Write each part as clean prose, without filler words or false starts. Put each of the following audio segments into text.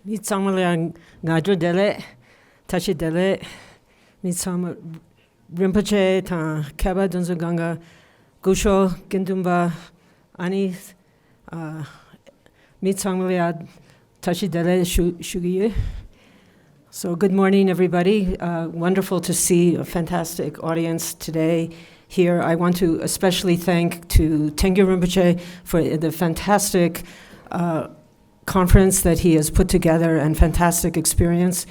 Mitsamaliang ngaju dele, tashi dele, mitsam rinpoche ta keba dunzuganga, gusho gindumba ani mitsamalia tashi dele shugiye. So good morning, everybody. Wonderful to see a fantastic audience today here. I want to especially thank to Tengyur Rinpoche for the fantastic conference that he has put together and fantastic experience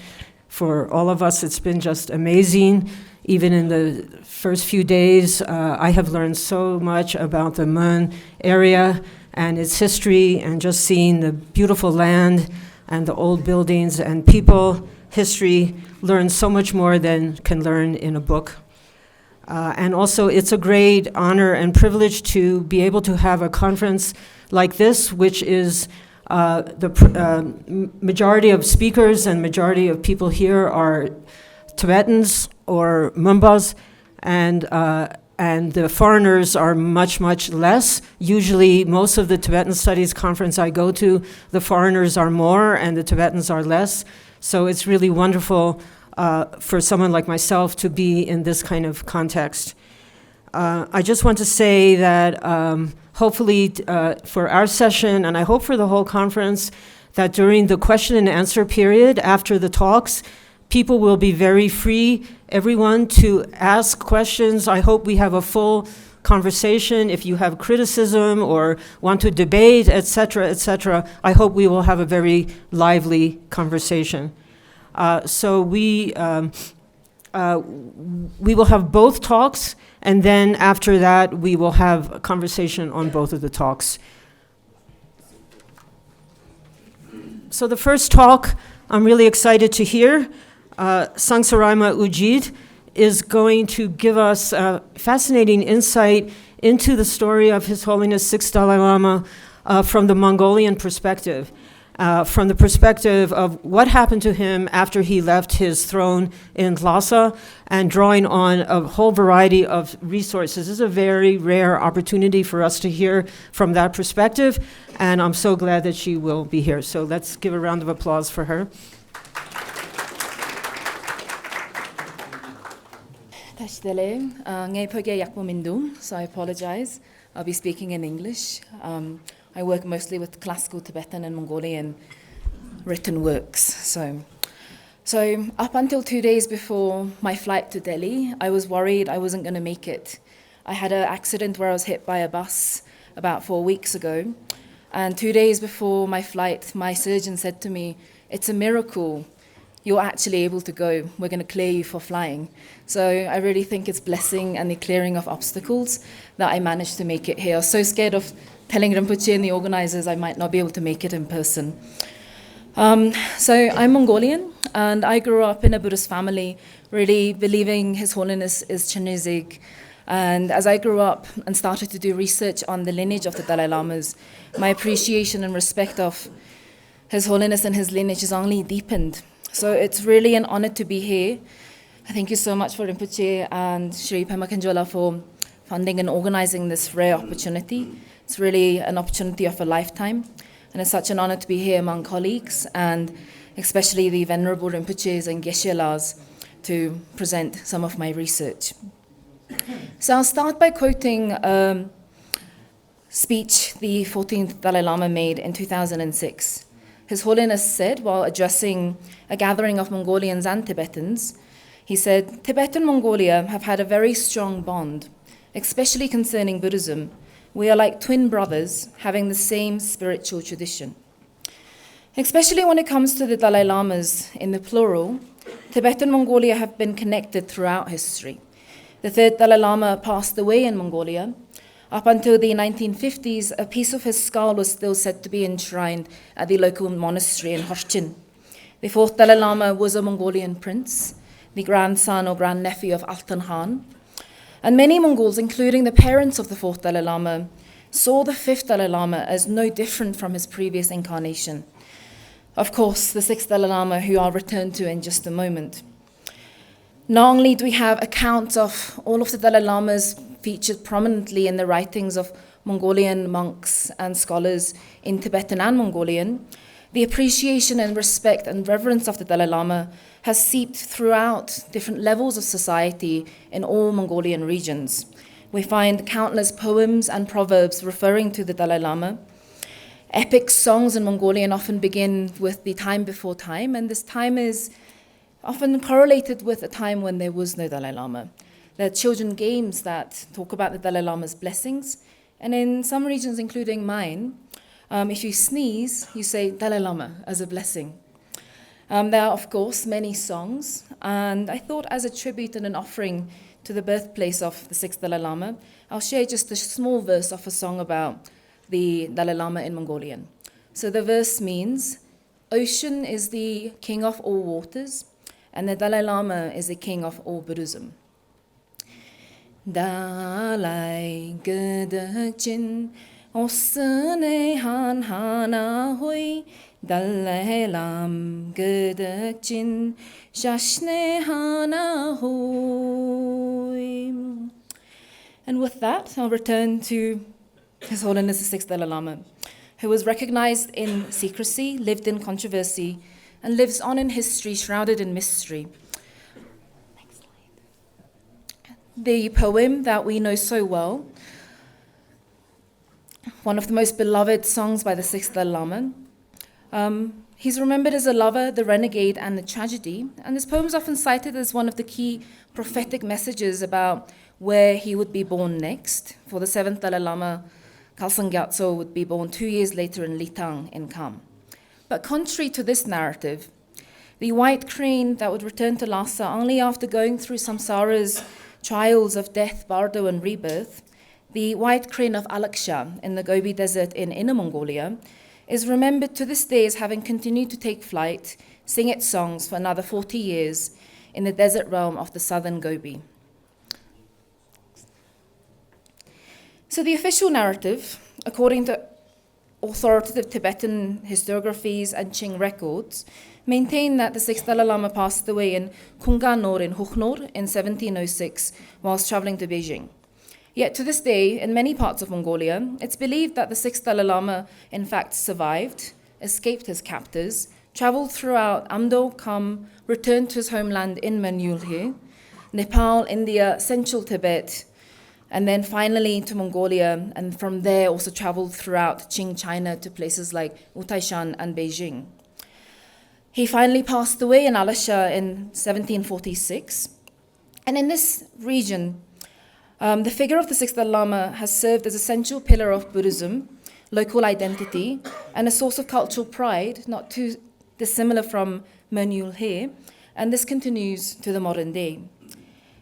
for all of us. It's been just amazing. Even in the first few days, I have learned so much about the Mon area and its history, and just seeing the beautiful land and the old buildings and people, history, learn so much more than can learn in a book. And also, it's a great honor and privilege to be able to have a conference like this, which is the majority of speakers and majority of people here are Tibetans or Mumbas, and the foreigners are much, much less. Usually, most of the Tibetan Studies conference I go to, the foreigners are more and the Tibetans are less. So it's really wonderful for someone like myself to be in this kind of context. I just want to say that hopefully for our session, and I hope for the whole conference, that during the question and answer period after the talks, people will be very free, everyone, to ask questions. I hope we have a full conversation. If you have criticism or want to debate, etc., I hope we will have a very lively conversation. So we will have both talks, and then after that, we will have a conversation on both of the talks. So the first talk, I'm really excited to hear. Sangseraima Ujeed is going to give us a fascinating insight into the story of His Holiness Sixth Dalai Lama from the Mongolian perspective. From the perspective of what happened to him after he left his throne in Lhasa, and drawing on a whole variety of resources. This is a very rare opportunity for us to hear from that perspective, and I'm so glad that she will be here. So let's give a round of applause for her. So I apologize. I'll be speaking in English. I work mostly with classical Tibetan and Mongolian written works. So up until 2 days before my flight to Delhi, I was worried I wasn't going to make it. I had an accident where I was hit by a bus about 4 weeks ago. And 2 days before my flight, my surgeon said to me, "It's a miracle. You're actually able to go. We're going to clear you for flying." So I really think it's blessing and the clearing of obstacles that I managed to make it here. I was so scared of telling Rinpoche and the organizers I might not be able to make it in person. So I'm Mongolian, and I grew up in a Buddhist family, really believing His Holiness is Chinezig. And as I grew up and started to do research on the lineage of the Dalai Lamas, my appreciation and respect of His Holiness and his lineage has only deepened. So it's really an honor to be here. Thank you so much for Rinpoche and Shri Pema Khenjola for funding and organizing this rare opportunity. It's really an opportunity of a lifetime, and it's such an honor to be here among colleagues, and especially the Venerable Rinpoches and Geshe-las, to present some of my research. So I'll start by quoting a speech the 14th Dalai Lama made in 2006. His Holiness said, while addressing a gathering of Mongolians and Tibetans, he said, "Tibet and Mongolia have had a very strong bond, especially concerning Buddhism. We are like twin brothers, having the same spiritual tradition. Especially when it comes to the Dalai Lamas in the plural, Tibet and Mongolia have been connected throughout history. The third Dalai Lama passed away in Mongolia. Up until the 1950s, a piece of his skull was still said to be enshrined at the local monastery in Hershey. The fourth Dalai Lama was a Mongolian prince, the grandson or grandnephew of Altan Khan. And many Mongols, including the parents of the fourth Dalai Lama, saw the fifth Dalai Lama as no different from his previous incarnation. Of course, the sixth Dalai Lama, who I'll return to in just a moment. Not only do we have accounts of all of the Dalai Lamas featured prominently in the writings of Mongolian monks and scholars in Tibetan and Mongolian, the appreciation and respect and reverence of the Dalai Lama has seeped throughout different levels of society in all Mongolian regions. We find countless poems and proverbs referring to the Dalai Lama. Epic songs in Mongolian often begin with the time before time, and this time is often correlated with a time when there was no Dalai Lama. There are children games that talk about the Dalai Lama's blessings, and in some regions, including mine, if you sneeze, you say Dalai Lama as a blessing. There are, of course, many songs, and I thought as a tribute and an offering to the birthplace of the sixth Dalai Lama, I'll share just a small verse of a song about the Dalai Lama in Mongolian. So the verse means, ocean is the king of all waters, and the Dalai Lama is the king of all Buddhism. Dalai Gedakjin Osane Han Hana Hui Dalai Lam Gedakjin Shashne Hana Hui. And with that, I'll return to His Holiness the Sixth Dalai Lama, who was recognized in secrecy, lived in controversy, and lives on in history shrouded in mystery. Next slide. The poem that we know so well, one of the most beloved songs by the sixth Dalai Lama. He's remembered as a lover, the renegade, and the tragedy, and this poem is often cited as one of the key prophetic messages about where he would be born next. For the seventh Dalai Lama, Tsangyang Gyatso would be born 2 years later in Litang in Kham. But contrary to this narrative, the white crane that would return to Lhasa only after going through samsara's trials of death, bardo, and rebirth, the white crane of Alagśa in the Gobi Desert in Inner Mongolia is remembered to this day as having continued to take flight, sing its songs for another 40 years in the desert realm of the southern Gobi. So the official narrative, according to authoritative Tibetan historiographies and Qing records, maintain that the sixth Dalai Lama passed away in Kunganor in Huknor in 1706 whilst traveling to Beijing. Yet to this day, in many parts of Mongolia, it's believed that the sixth Dalai Lama in fact survived, escaped his captors, traveled throughout Amdo, Kham, returned to his homeland in Manyulhe, Nepal, India, central Tibet, and then finally to Mongolia, and from there also traveled throughout Qing China to places like Utaishan and Beijing. He finally passed away in Alagśa in 1746, and in this region, the figure of the sixth Dalai Lama has served as a central pillar of Buddhism, local identity, and a source of cultural pride, not too dissimilar from Manyulhe, and this continues to the modern day.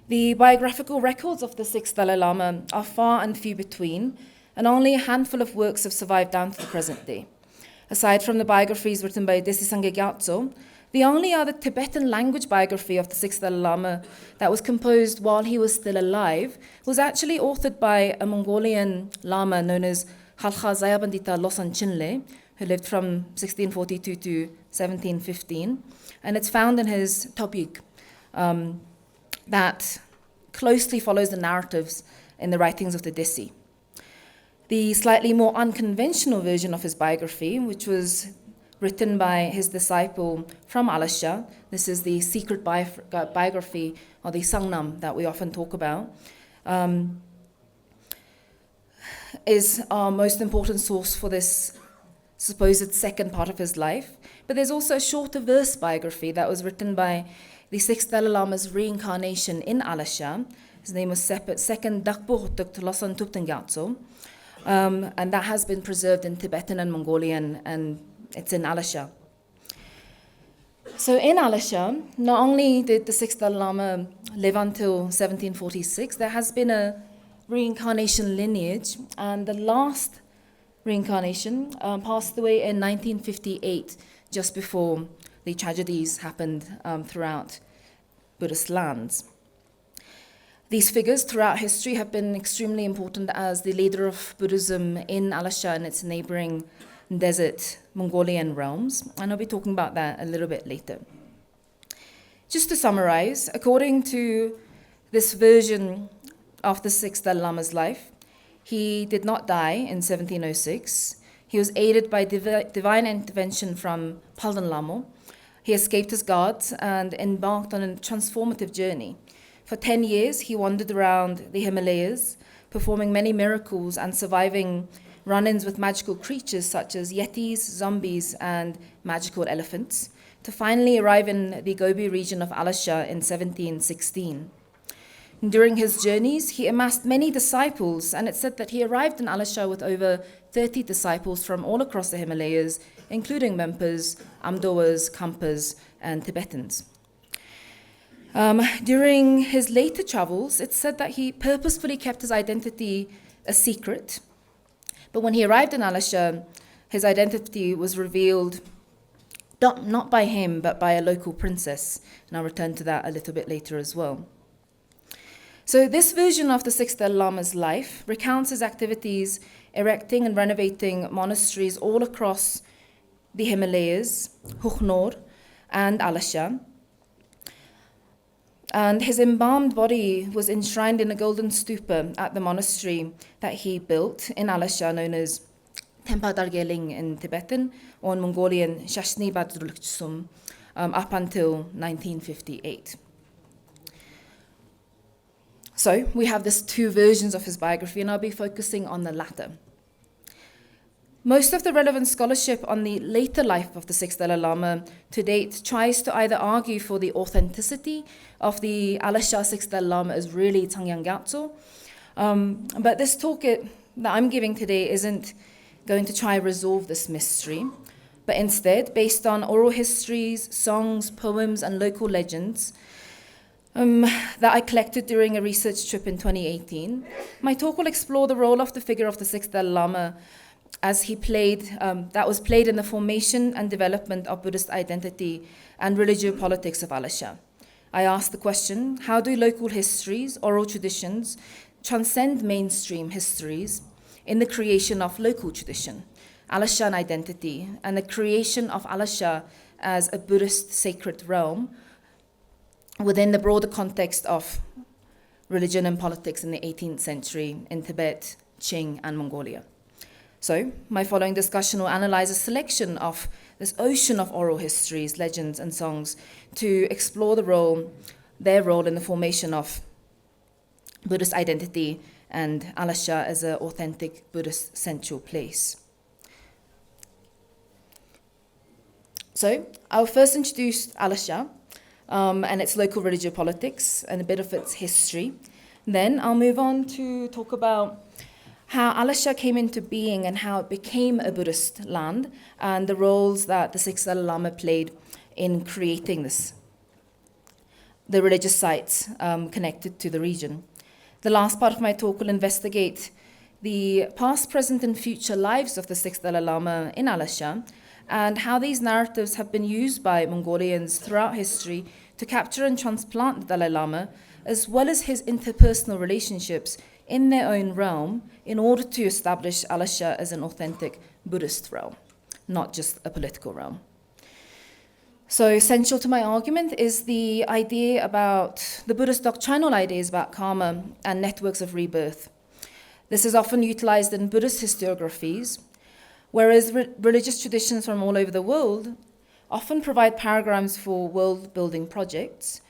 The biographical records of the sixth Dalai Lama are far and few between, and only a handful of works have survived down to the present day. Aside from the biographies written by Gyalwa Tsangyang Gyatso, the only other Tibetan language biography of the sixth Dalai Lama that was composed while he was still alive was actually authored by a Mongolian Lama known as Khalkha Zayabandita Losang Chinle, who lived from 1642 to 1715, and it's found in his Topyik, that closely follows the narratives in the writings of the Dissi. The slightly more unconventional version of his biography, which was written by his disciple from Alagśa, this is the secret biography, or the Sangnam that we often talk about, is our most important source for this supposed second part of his life. But there's also a shorter verse biography that was written by the sixth Dalai Lama's reincarnation in Alagśa. His name was Second Dakpo Losan Tupten Gyatso, and that has been preserved in Tibetan and Mongolian, and it's in Alagśa. So in Alagśa, not only did the sixth Dalai Lama live until 1746, there has been a reincarnation lineage, and the last reincarnation passed away in 1958, just before the tragedies happened throughout Buddhist lands. These figures throughout history have been extremely important as the leader of Buddhism in Alagśa and its neighboring desert Mongolian realms, and I'll be talking about that a little bit later. Just to summarize, according to this version of the sixth Dalai Lama's life, he did not die in 1706. He was aided by divine intervention from Palden Lama. He escaped his guards and embarked on a transformative journey. For 10 years, he wandered around the Himalayas, performing many miracles and surviving run-ins with magical creatures such as yetis, zombies, and magical elephants, to finally arrive in the Gobi region of Alagśa in 1716. During his journeys, he amassed many disciples, and it's said that he arrived in Alagśa with over 30 disciples from all across the Himalayas, including Mempas, Amdoas, Kampas, and Tibetans. During his later travels, it's said that he purposefully kept his identity a secret, but when he arrived in Alagśa, his identity was revealed not by him, but by a local princess, and I'll return to that a little bit later as well. So this version of the sixth Dalai Lama's life recounts his activities erecting and renovating monasteries all across the Himalayas, Huknor, and Alagśa. And his embalmed body was enshrined in a golden stupa at the monastery that he built in Alagśa, known as Tenpa in Tibetan, or in Mongolian, Shashni Badrulksum, up until 1958. So we have these two versions of his biography, and I'll be focusing on the latter. Most of the relevant scholarship on the later life of the sixth Dalai Lama to date tries to either argue for the authenticity of the Alagśa sixth Dalai Lama as really Tsangyang Gyatso, but this talk that I'm giving today isn't going to try to resolve this mystery, but instead, based on oral histories, songs, poems, and local legends that I collected during a research trip in 2018, my talk will explore the role of the figure of the sixth Dalai Lama as he that was played in the formation and development of Buddhist identity and religio-politics of Alagśa. I asked the question, how do local histories, oral traditions, transcend mainstream histories in the creation of local tradition, Alagśan identity, and the creation of Alagśa as a Buddhist sacred realm within the broader context of religion and politics in the 18th century in Tibet, Qing, and Mongolia. So, my following discussion will analyze a selection of this ocean of oral histories, legends, and songs to explore their role in the formation of Buddhist identity and Alagśa as an authentic Buddhist central place. So, I'll first introduce Alagśa and its local religio-politics and a bit of its history. Then I'll move on to talk about how Alagśa came into being and how it became a Buddhist land, and the roles that the sixth Dalai Lama played in creating the religious sites connected to the region. The last part of my talk will investigate the past, present, and future lives of the sixth Dalai Lama in Alagśa, and how these narratives have been used by Mongolians throughout history to capture and transplant the Dalai Lama, as well as his interpersonal relationships in their own realm in order to establish Alagśa as an authentic Buddhist realm, not just a political realm. So essential to my argument is the idea about the Buddhist doctrinal ideas about karma and networks of rebirth. This is often utilized in Buddhist historiographies, whereas religious traditions from all over the world often provide paradigms for world-building projects.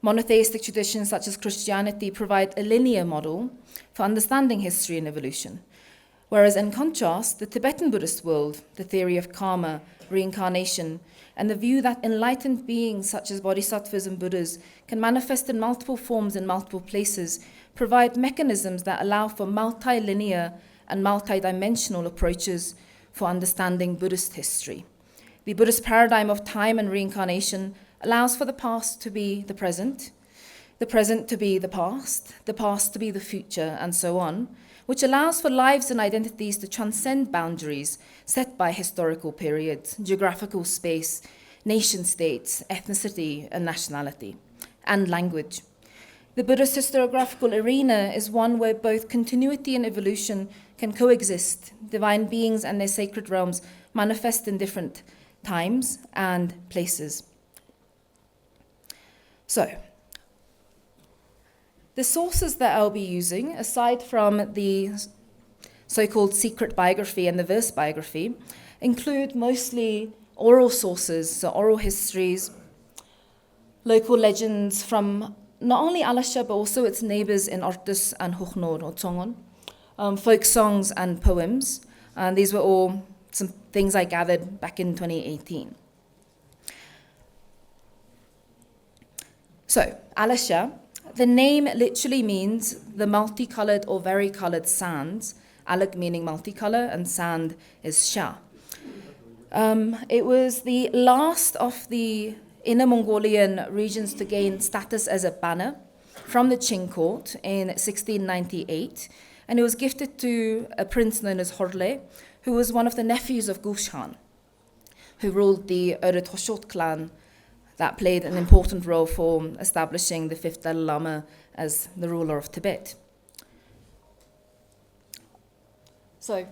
Monotheistic traditions such as Christianity provide a linear model for understanding history and evolution, whereas in contrast, the Tibetan Buddhist world, the theory of karma, reincarnation, and the view that enlightened beings such as bodhisattvas and Buddhas can manifest in multiple forms in multiple places, provide mechanisms that allow for multilinear and multidimensional approaches for understanding Buddhist history. The Buddhist paradigm of time and reincarnation allows for the past to be the present to be the past to be the future, and so on, which allows for lives and identities to transcend boundaries set by historical periods, geographical space, nation states, ethnicity, and nationality, and language. The Buddhist historiographical arena is one where both continuity and evolution can coexist. Divine beings and their sacred realms manifest in different times and places. So, the sources that I'll be using, aside from the so-called secret biography and the verse biography, include mostly oral sources, so oral histories, local legends from not only Alagśa but also its neighbors in Ortus and Hukhnor or Tsongon, folk songs and poems. And these were all some things I gathered back in 2018. So, Alagśa, the name literally means the multicolored or varicolored sands. Alag meaning multicolor and sand is Sha. It was the last of the Inner Mongolian regions to gain status as a banner from the Qing court in 1698, and it was gifted to a prince known as Horle, who was one of the nephews of Gush Khan, who ruled the Urut clan that played an important role for establishing the fifth Dalai Lama as the ruler of Tibet. So,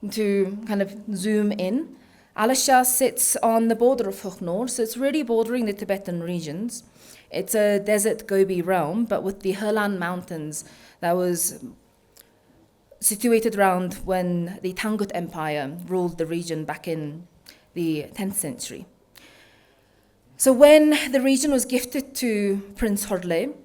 to kind of zoom in, Alagśa sits on the border of Hukhnor, so it's really bordering the Tibetan regions. It's a desert Gobi realm, but with the Helan Mountains that was situated around when the Tangut Empire ruled the region back in the 10th century. So when the region was gifted to Prince Horle,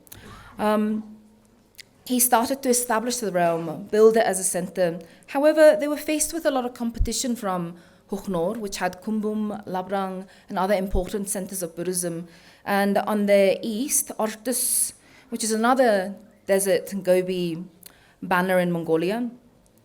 he started to establish the realm, build it as a center. However, they were faced with a lot of competition from Hukhnor, which had Kumbum, Labrang, and other important centers of Buddhism. And on the east, Ortus, which is another desert Gobi banner in Mongolia,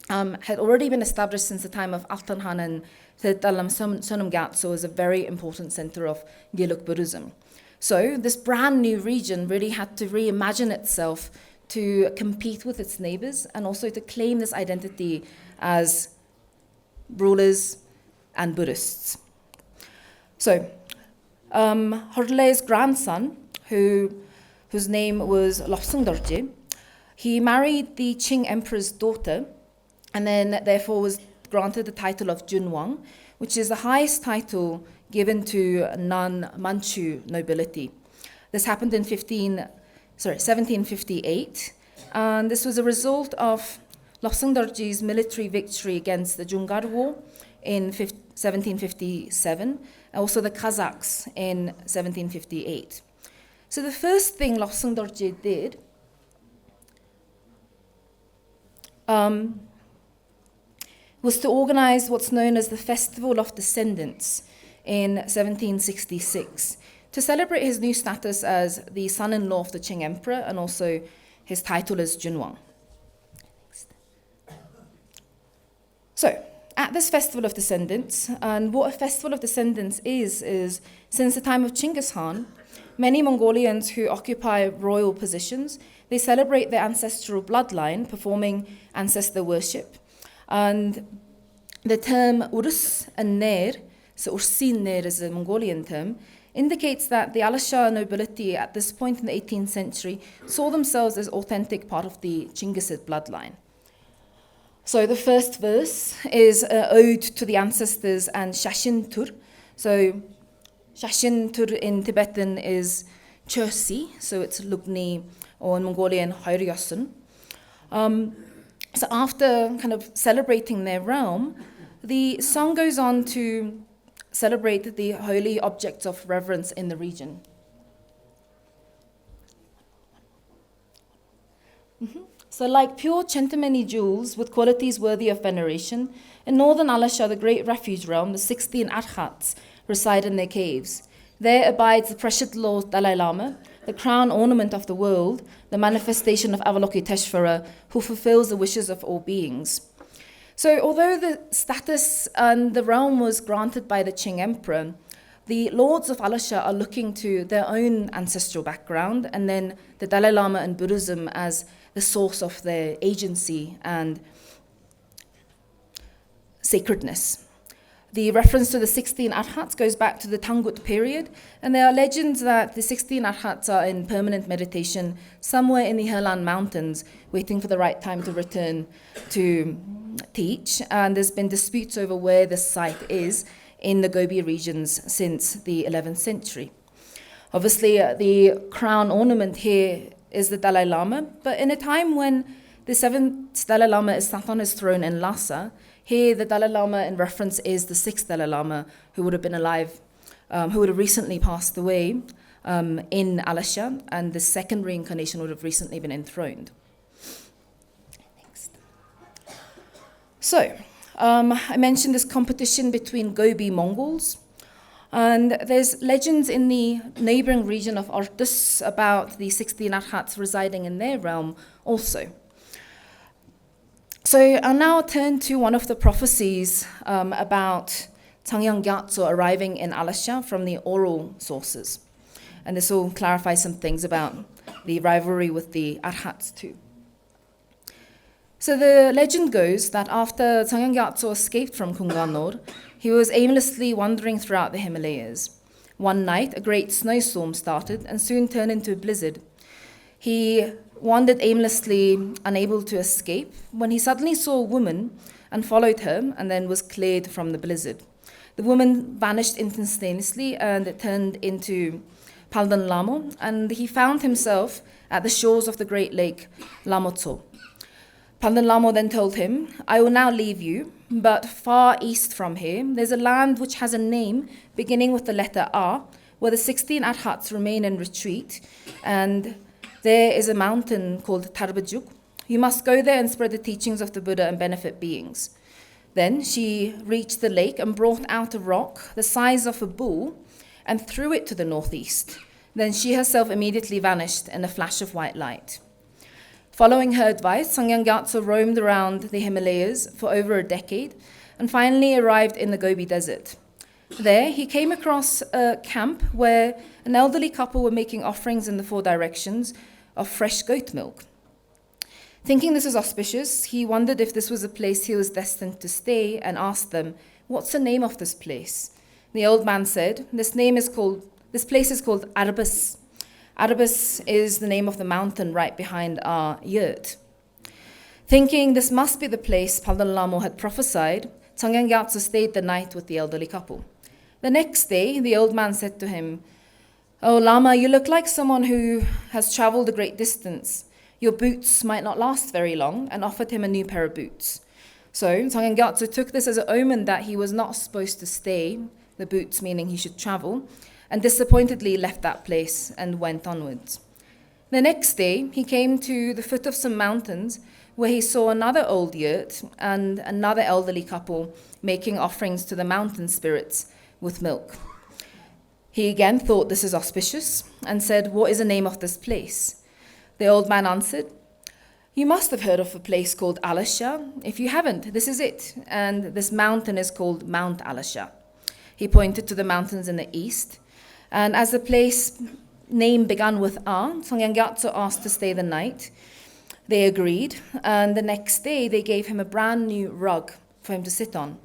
had already been established since the time of Altan Han, and Dalai Lama Gyatso is a very important center of Gelug Buddhism. So this brand new region really had to reimagine itself to compete with its neighbors and also to claim this identity as rulers and Buddhists. So Horle's grandson, whose name was Lobsang, he married the Qing emperor's daughter and then therefore was granted the title of Junwang, which is the highest title given to non-Manchu nobility. This happened in 1758, and this was a result of Lobsang Dorji's military victory against the Jungar War in 1757, and also the Kazakhs in 1758. So the first thing Lobsang Dorji did was to organize what's known as the Festival of Descendants in 1766 to celebrate his new status as the son-in-law of the Qing emperor and also his title as Junwang. So, at this Festival of Descendants, and what a Festival of Descendants is since the time of Genghis Khan, many Mongolians who occupy royal positions, they celebrate their ancestral bloodline, performing ancestor worship. And the term Urus and Ner, so Ursin Ner is a Mongolian term, indicates that the Alagśa nobility at this point in the 18th century saw themselves as authentic part of the Chinggisid bloodline. So the first verse is an ode to the ancestors and Shashin Tur. So Shashin Tur in Tibetan is Chursi, so it's Lugni, or in Mongolian Hauryasun. So after kind of celebrating their realm, the song goes on to celebrate the holy objects of reverence in the region. So like pure Chentameni jewels with qualities worthy of veneration, in northern Alagśa, the great refuge realm, the 16 Arhats reside in their caves. There abides the precious Lord Dalai Lama, the crown ornament of the world, the manifestation of Avalokiteshvara, who fulfills the wishes of all beings. So although the status and the realm was granted by the Qing emperor, the lords of Alagśa are looking to their own ancestral background and then the Dalai Lama and Buddhism as the source of their agency and sacredness. The reference to the 16 Arhats goes back to the Tangut period, and there are legends that the 16 Arhats are in permanent meditation somewhere in the Helan Mountains, waiting for the right time to return to teach, and there's been disputes over where this site is in the Gobi regions since the 11th century. Obviously, the crown ornament here is the Dalai Lama, but in a time when the 7th Dalai Lama is sat on his throne in Lhasa, here the Dalai Lama in reference is the 6th Dalai Lama, who would have been alive, who would have recently passed away in Alagśa, and the second reincarnation would have recently been enthroned. Next. So, I mentioned this competition between Gobi Mongols, and there's legends in the neighboring region of Ortus about the 16 arhats residing in their realm also. So I'll now turn to one of the prophecies about Tsangyang Gyatso arriving in Alagśa from the oral sources. And this will clarify some things about the rivalry with the arhats too. So the legend goes that after Tsangyang Gyatso escaped from Kunganor, he was aimlessly wandering throughout the Himalayas. One night, a great snowstorm started and soon turned into a blizzard. He wandered aimlessly, unable to escape, when he suddenly saw a woman and followed her and then was cleared from the blizzard. The woman vanished instantaneously and it turned into Palden Lamo, and he found himself at the shores of the great lake Lamotso. Palden Lamo then told him, "I will now leave you, but far east from here, there's a land which has a name beginning with the letter R, where the 16 arhats remain in retreat, and there is a mountain called Tarbajuk. You must go there and spread the teachings of the Buddha and benefit beings." Then she reached the lake and brought out a rock the size of a bull and threw it to the northeast. Then she herself immediately vanished in a flash of white light. Following her advice, Tsangyang Gyatso roamed around the Himalayas for over a decade and finally arrived in the Gobi Desert. There, he came across a camp where an elderly couple were making offerings in the 4 directions of fresh goat milk. Thinking this was auspicious, he wondered if this was a place he was destined to stay and asked them, "What's the name of this place?" The old man said, This place is called Arbus. Arbus is the name of the mountain right behind our yurt." Thinking this must be the place Palden Lamo had prophesied, Tsangyang Gyatso stayed the night with the elderly couple. The next day, the old man said to him, "Oh, Lama, you look like someone who has traveled a great distance. Your boots might not last very long," and offered him a new pair of boots. So Tsangyang Gyatso took this as an omen that he was not supposed to stay, the boots meaning he should travel, and disappointedly left that place and went onwards. The next day, he came to the foot of some mountains where he saw another old yurt and another elderly couple making offerings to the mountain spirits with milk. He again thought this is auspicious and said, "What is the name of this place?" The old man answered, "You must have heard of a place called Alagśa. If you haven't, this is it, and this mountain is called Mount Alagśa." He pointed to the mountains in the east, and as the place name began with A, Tsangyang Gyatso asked to stay the night. They agreed, and the next day they gave him a brand new rug for him to sit on.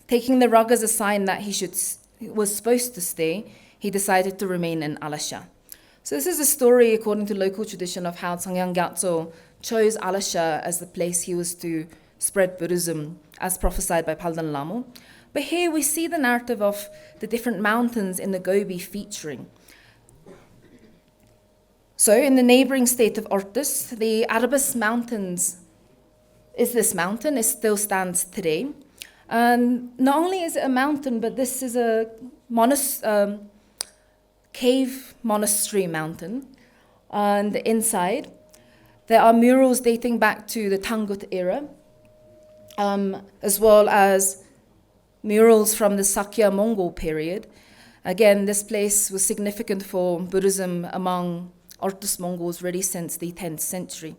Taking the rug as a sign that he was supposed to stay, he decided to remain in Alagśa. So this is a story, according to local tradition, of how Tsangyang Gyatso chose Alagśa as the place he was to spread Buddhism, as prophesied by Palden Lamo. But here we see the narrative of the different mountains in the Gobi featuring. So in the neighboring state of Ortus, the Arbus Mountains is this mountain. It still stands today. And not only is it a mountain, but this is a cave monastery mountain. And inside, there are murals dating back to the Tangut era, as well as murals from the Sakya Mongol period. Again, this place was significant for Buddhism among Ortus Mongols really since the 10th century.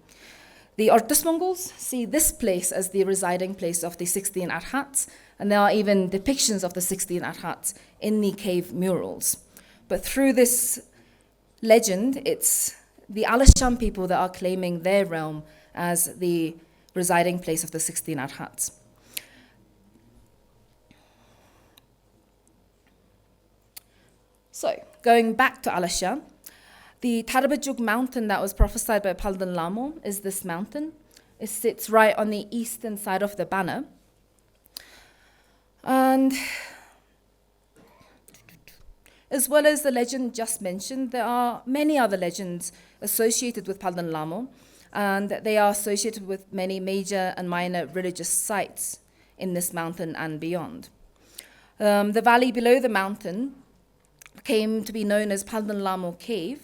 The Ortus Mongols see this place as the residing place of the 16 arhats, and there are even depictions of the 16 arhats in the cave murals. But through this legend, it's the Alagśan people that are claiming their realm as the residing place of the 16 arhats. So, going back to Alagśa, the Tarbajuk mountain that was prophesied by Palden Lamo is this mountain. It sits right on the eastern side of the banner. And As well as the legend just mentioned, there are many other legends associated with Padan Lama, and they are associated with many major and minor religious sites in this mountain and beyond. The valley below the mountain came to be known as Padan Lama Cave,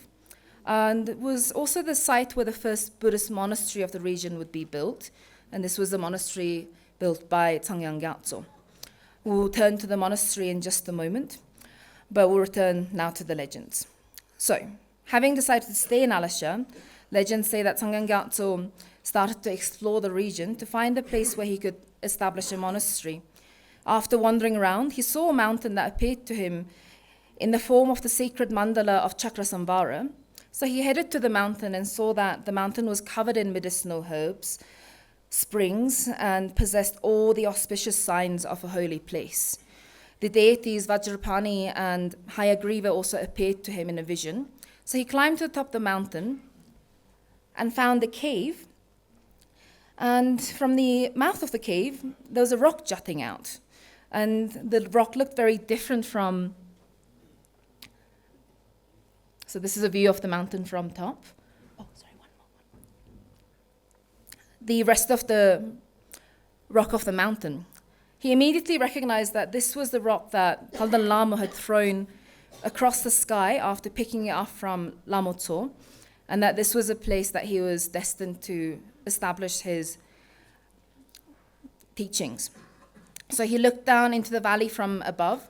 and it was also the site where the first Buddhist monastery of the region would be built, and this was a monastery built by Tsangyang Gyatso. We'll turn to the monastery in just a moment, but we'll return now to the legends. So, having decided to stay in Alagśa, legends say that Tsangyang Gyatso started to explore the region to find a place where he could establish a monastery. After wandering around, he saw a mountain that appeared to him in the form of the sacred mandala of Chakrasamvara. So he headed to the mountain and saw that the mountain was covered in medicinal herbs, springs, and possessed all the auspicious signs of a holy place. The deities Vajrapani and Hayagriva also appeared to him in a vision. So he climbed to the top of the mountain and found a cave. And from the mouth of the cave, there was a rock jutting out. And the rock looked very different from... So this is a view of the mountain from top. Oh, sorry, one more. The rest of the rock of the mountain. He immediately recognized that this was the rock that Padan Lama had thrown across the sky after picking it up from Lama Tso, and that this was a place that he was destined to establish his teachings. So he looked down into the valley from above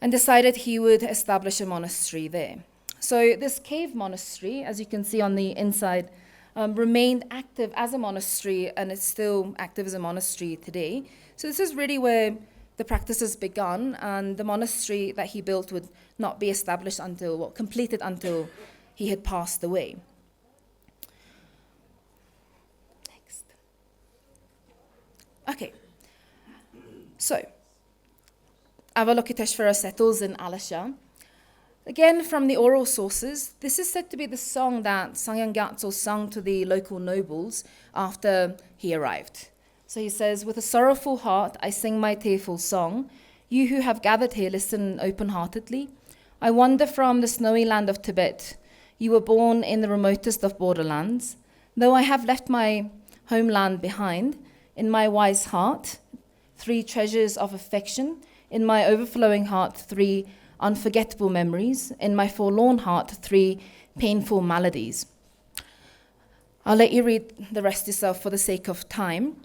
and decided he would establish a monastery there. So this cave monastery, as you can see on the inside, remained active as a monastery, and it's still active as a monastery today. So this is really where the practices begun, and the monastery that he built would not be established until, well, completed until he had passed away. Next. Okay. So, Avalokiteshvara settles in Alagśa. Again, from the oral sources, this is said to be the song that Tsangyang Gyatso sung to the local nobles after he arrived. So he says, "With a sorrowful heart, I sing my tearful song. You who have gathered here, listen open-heartedly. I wander from the snowy land of Tibet. You were born in the remotest of borderlands. Though I have left my homeland behind, in my wise heart, 3 treasures of affection. In my overflowing heart, 3 unforgettable memories. In my forlorn heart, 3 painful maladies." I'll let you read the rest yourself for the sake of time.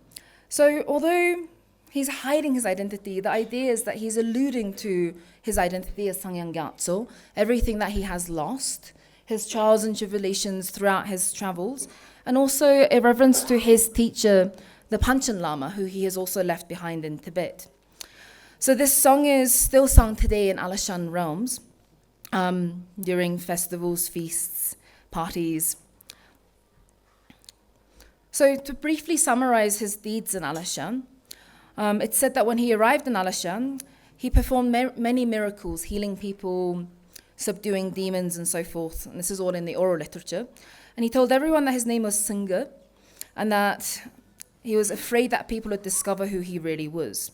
So although he's hiding his identity, the idea is that he's alluding to his identity as Tsangyang Gyatso, everything that he has lost, his trials and tribulations throughout his travels, and also a reverence to his teacher, the Panchen Lama, who he has also left behind in Tibet. So this song is still sung today in Alagśan realms during festivals, feasts, parties. So to briefly summarize his deeds in Alagśa, it's said that when he arrived in Alagśa, he performed many miracles, healing people, subduing demons, and so forth. And this is all in the oral literature. And he told everyone that his name was Singha, and that he was afraid that people would discover who he really was.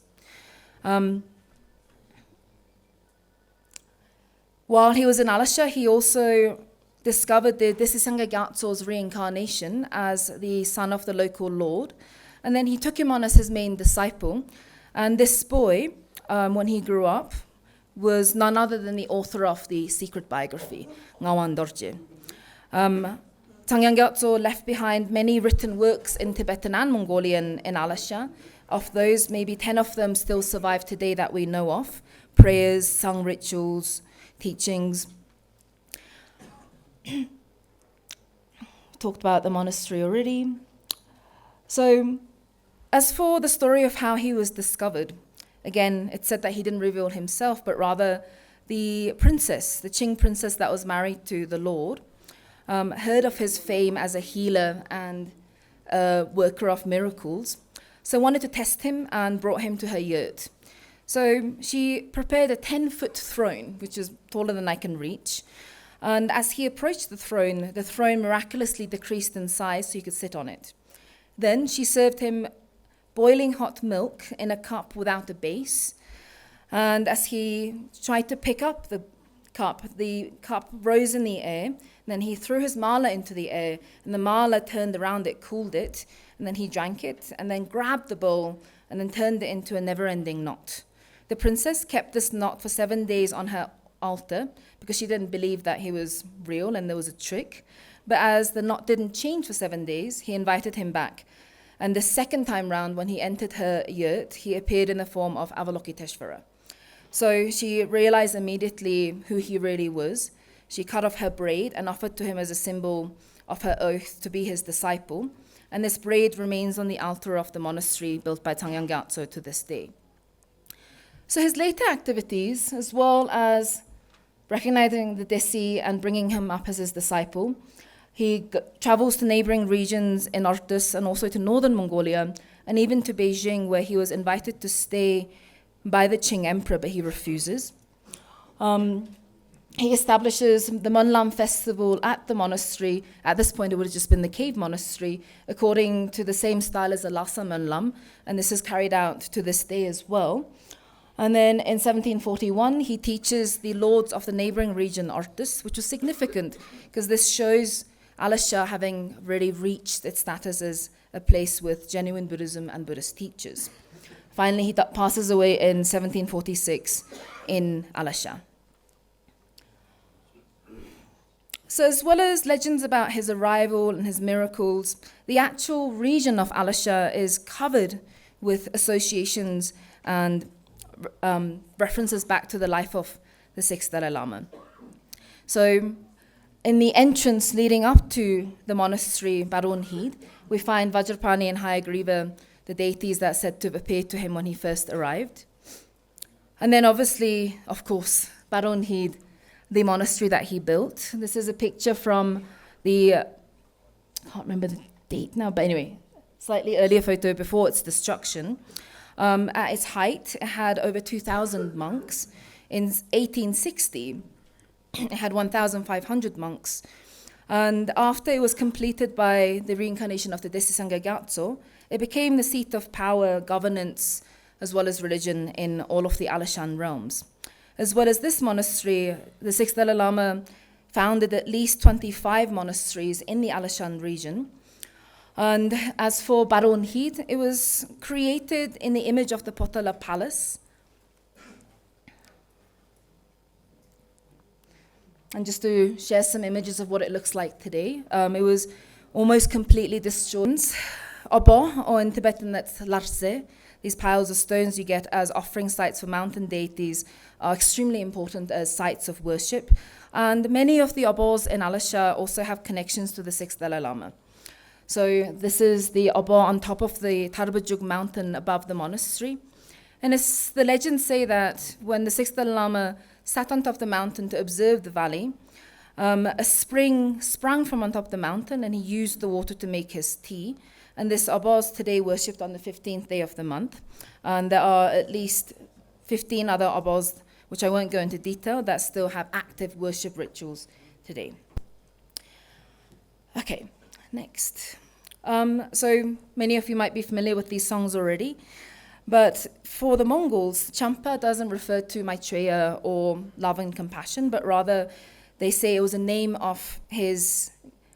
While he was in Alagśa, he also discovered the Tsangyang Gyatso's reincarnation as the son of the local lord, and then he took him on as his main disciple. And this boy, when he grew up, was none other than the author of the secret biography, Ngawan Dorje. Tsangyang Gyatso left behind many written works in Tibetan and Mongolian in Alagśa. Of those, maybe 10 of them still survive today that we know of: prayers, sung rituals, teachings. Talked about the monastery already. So, as for the story of how he was discovered, again, it's said that he didn't reveal himself, but rather the princess, the Qing princess that was married to the Lord, heard of his fame as a healer and a worker of miracles, so wanted to test him and brought him to her yurt. So she prepared a 10-foot throne, which is taller than I can reach. And as he approached the throne miraculously decreased in size so he could sit on it. Then she served him boiling hot milk in a cup without a base. And as he tried to pick up the cup, the cup rose in the air, and then he threw his mala into the air, and the mala turned around, it cooled it, and then he drank it, and then grabbed the bowl, and then turned it into a never-ending knot. The princess kept this knot for 7 days on her altar, because she didn't believe that he was real and there was a trick. But as the knot didn't change for 7 days, he invited him back. And the second time round, when he entered her yurt, he appeared in the form of Avalokiteshvara. So she realized immediately who he really was. She cut off her braid and offered to him as a symbol of her oath to be his disciple. And this braid remains on the altar of the monastery built by Tsangyang Gyatso to this day. So his later activities, as well as recognizing the Desi and bringing him up as his disciple, he travels to neighboring regions in Artus and also to northern Mongolia, and even to Beijing, where he was invited to stay by the Qing emperor, but he refuses. He establishes the Monlam festival at the monastery. At this point, it would have just been the cave monastery, according to the same style as the Lhasa Monlam, and this is carried out to this day as well. And then in 1741, he teaches the lords of the neighboring region, Artus, which was significant because this shows Alagśa having really reached its status as a place with genuine Buddhism and Buddhist teachers. Finally, he passes away in 1746 in Alagśa. So as well as legends about his arrival and his miracles, the actual region of Alagśa is covered with associations and references back to the life of the sixth Dalai Lama. So in the entrance leading up to the monastery Ujeed, we find Vajrapani and Hayagriva, the deities that are said to have appeared to him when he first arrived. And then obviously, of course, Ujeed, the monastery that he built. This is a picture from I can't remember the date now, but anyway, slightly earlier photo before its destruction. At its height, it had over 2,000 monks. In 1860, it had 1,500 monks. And after it was completed by the reincarnation of the Desi Sangha Gyatso, it became the seat of power, governance, as well as religion in all of the Alagśan realms. As well as this monastery, the sixth Dalai Lama founded at least 25 monasteries in the Alagśan region. And as for Ujeed, it was created in the image of the Potala Palace. And just to share some images of what it looks like today, it was almost completely destroyed. Obo, or in Tibetan that's Larse, these piles of stones you get as offering sites for mountain deities are extremely important as sites of worship. And many of the obos in Alagśa also have connections to the sixth Dalai Lama. So this is the obo on top of the Tarbajuk mountain above the monastery. And the legends say that when the sixth Dalai Lama sat on top of the mountain to observe the valley, a spring sprang from on top of the mountain and he used the water to make his tea. And this obo is today worshipped on the 15th day of the month. And there are at least 15 other obos, which I won't go into detail, that still have active worship rituals today. Okay. Next. So many of you might be familiar with these songs already, but for the Mongols, Champa doesn't refer to Maitreya or love and compassion, but rather they say it was a name of his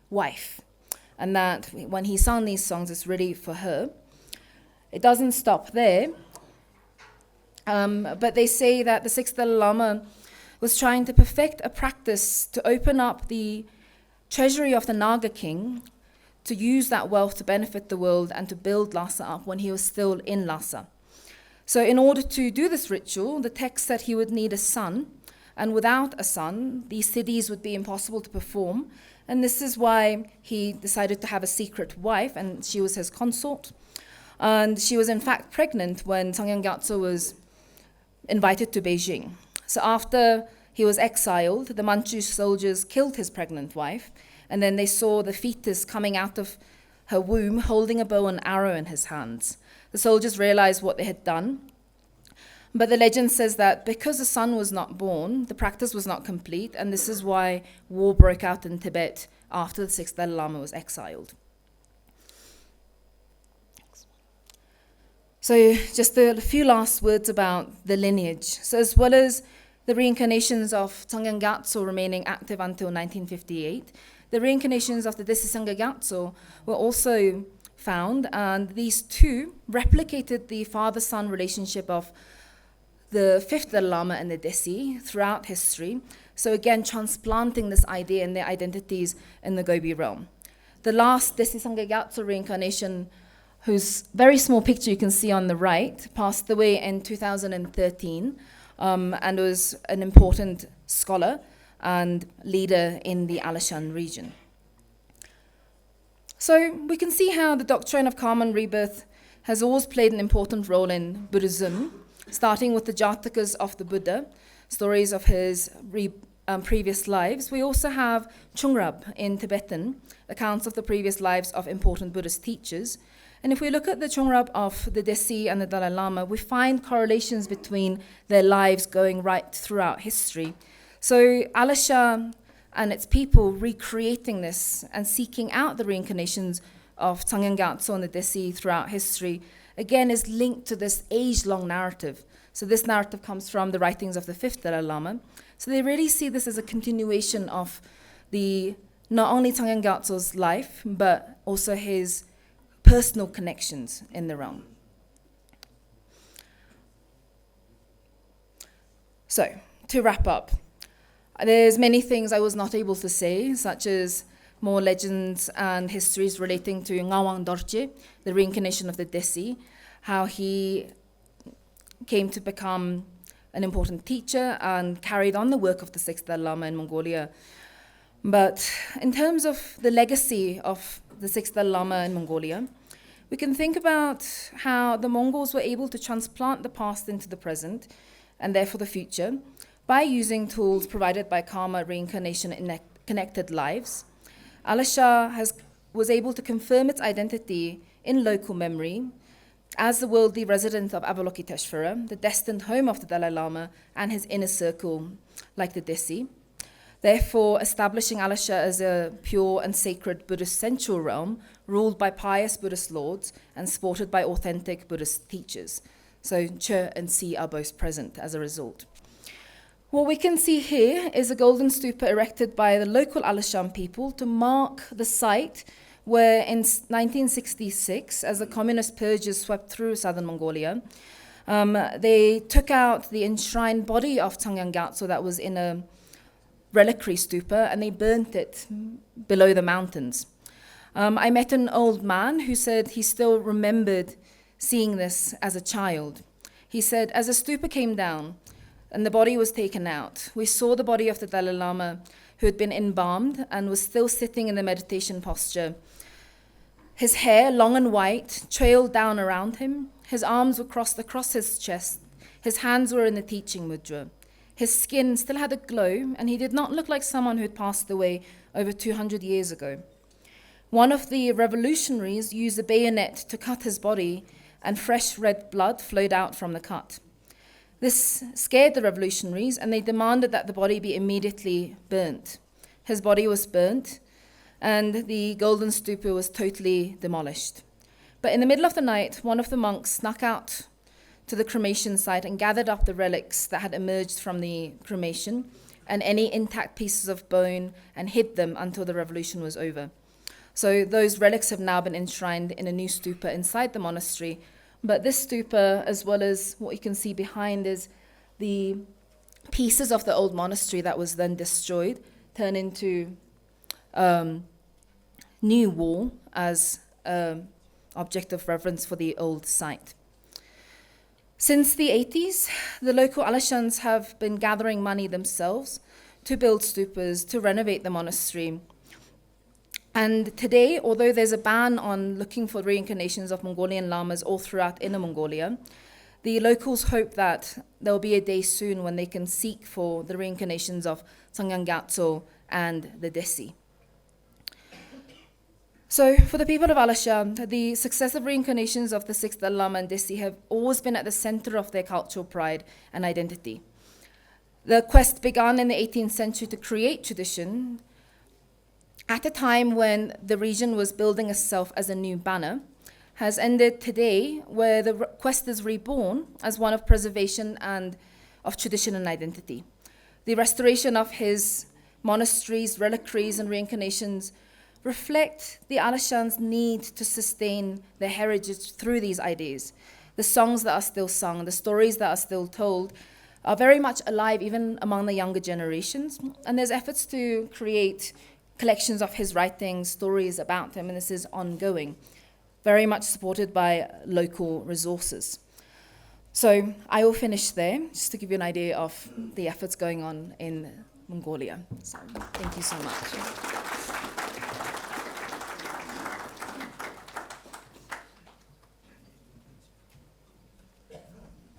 wife, and that when he sang these songs, it's really for her. It doesn't stop there, but they say that the sixth Dalai Lama was trying to perfect a practice to open up the treasury of the Naga king, to use that wealth to benefit the world and to build Lhasa up when he was still in Lhasa. So in order to do this ritual, the text said he would need a son, and without a son, these siddhis would be impossible to perform, and this is why he decided to have a secret wife, and she was his consort. And she was in fact pregnant when Tsangyang Gyatso was invited to Beijing. So after he was exiled, the Manchu soldiers killed his pregnant wife, and then they saw the fetus coming out of her womb holding a bow and arrow in his hands. The soldiers realized what they had done, but the legend says that because the son was not born, the practice was not complete, and this is why war broke out in Tibet after the sixth Dalai Lama was exiled. So just a few last words about the lineage. So as well as the reincarnations of Tsangyang Gyatso remaining active until 1958, the reincarnations of the Desi Sangha Gyatso were also found, and these two replicated the father-son relationship of the fifth Dalai Lama and the Desi throughout history. So again, transplanting this idea and their identities in the Gobi realm. The last Desi Sangha Gyatso reincarnation, whose very small picture you can see on the right, passed away in 2013 and was an important scholar and leader in the Alagśa region. So we can see how the doctrine of karma and rebirth has always played an important role in Buddhism, starting with the Jatakas of the Buddha, stories of his previous lives. We also have Chungrab in Tibetan, accounts of the previous lives of important Buddhist teachers. And if we look at the Chungrab of the Desi and the Dalai Lama, we find correlations between their lives going right throughout history. So Alagśa and its people recreating this and seeking out the reincarnations of Tsangyang Gyatso and the Desi throughout history, again, is linked to this age-long narrative. So this narrative comes from the writings of the fifth Dalai Lama. So they really see this as a continuation of the not only Tsangyang Gyatso's life, but also his personal connections in the realm. So, to wrap up, there's many things I was not able to say, such as more legends and histories relating to Ngawang Dorje, the reincarnation of the Desi, how he came to become an important teacher and carried on the work of the sixth Dalai Lama in Mongolia. But in terms of the legacy of the sixth Dalai Lama in Mongolia, we can think about how the Mongols were able to transplant the past into the present, and therefore the future, by using tools provided by karma, reincarnation, and connected lives. Alagśa was able to confirm its identity in local memory as the worldly resident of Avalokiteshvara, the destined home of the Dalai Lama and his inner circle, like the Desi, therefore establishing Alagśa as a pure and sacred Buddhist central realm ruled by pious Buddhist lords and supported by authentic Buddhist teachers. So Ch and Si are both present as a result. What we can see here is a golden stupa erected by the local Alagśa people to mark the site where in 1966, as the communist purges swept through southern Mongolia, they took out the enshrined body of Tsangyang Gyatso that was in a reliquary stupa, and they burnt it below the mountains. I met an old man who said he still remembered seeing this as a child. He said, as the stupa came down and the body was taken out, we saw the body of the Dalai Lama who had been embalmed and was still sitting in the meditation posture. His hair, long and white, trailed down around him. His arms were crossed across his chest. His hands were in the teaching mudra. His skin still had a glow, and he did not look like someone who had passed away over 200 years ago. One of the revolutionaries used a bayonet to cut his body, and fresh red blood flowed out from the cut. This scared the revolutionaries, and they demanded that the body be immediately burnt. His body was burnt, and the golden stupa was totally demolished. But in the middle of the night, one of the monks snuck out to the cremation site and gathered up the relics that had emerged from the cremation and any intact pieces of bone and hid them until the revolution was over. So those relics have now been enshrined in a new stupa inside the monastery. But this stupa, as well as what you can see behind, is the pieces of the old monastery that was then destroyed, turned into new wall as object of reverence for the old site. Since the 80s, the local Alagśans have been gathering money themselves to build stupas, to renovate the monastery. And today, although there's a ban on looking for reincarnations of Mongolian lamas all throughout Inner Mongolia, the locals hope that there will be a day soon when they can seek for the reincarnations of Tsangyang Gyatso and the Desi. So for the people of Alagśa, the successive reincarnations of the sixth Dalai Lama and Desi have always been at the center of their cultural pride and identity. The quest began in the 18th century to create tradition at a time when the region was building itself as a new banner, has ended today where the quest is reborn as one of preservation and of tradition and identity. The restoration of his monasteries, reliquaries, and reincarnations reflect the Alagśans' need to sustain their heritage through these ideas. The songs that are still sung, the stories that are still told, are very much alive even among the younger generations. And there's efforts to create collections of his writings, stories about him, and this is ongoing, very much supported by local resources. So I will finish there, just to give you an idea of the efforts going on in Mongolia. So thank you so much.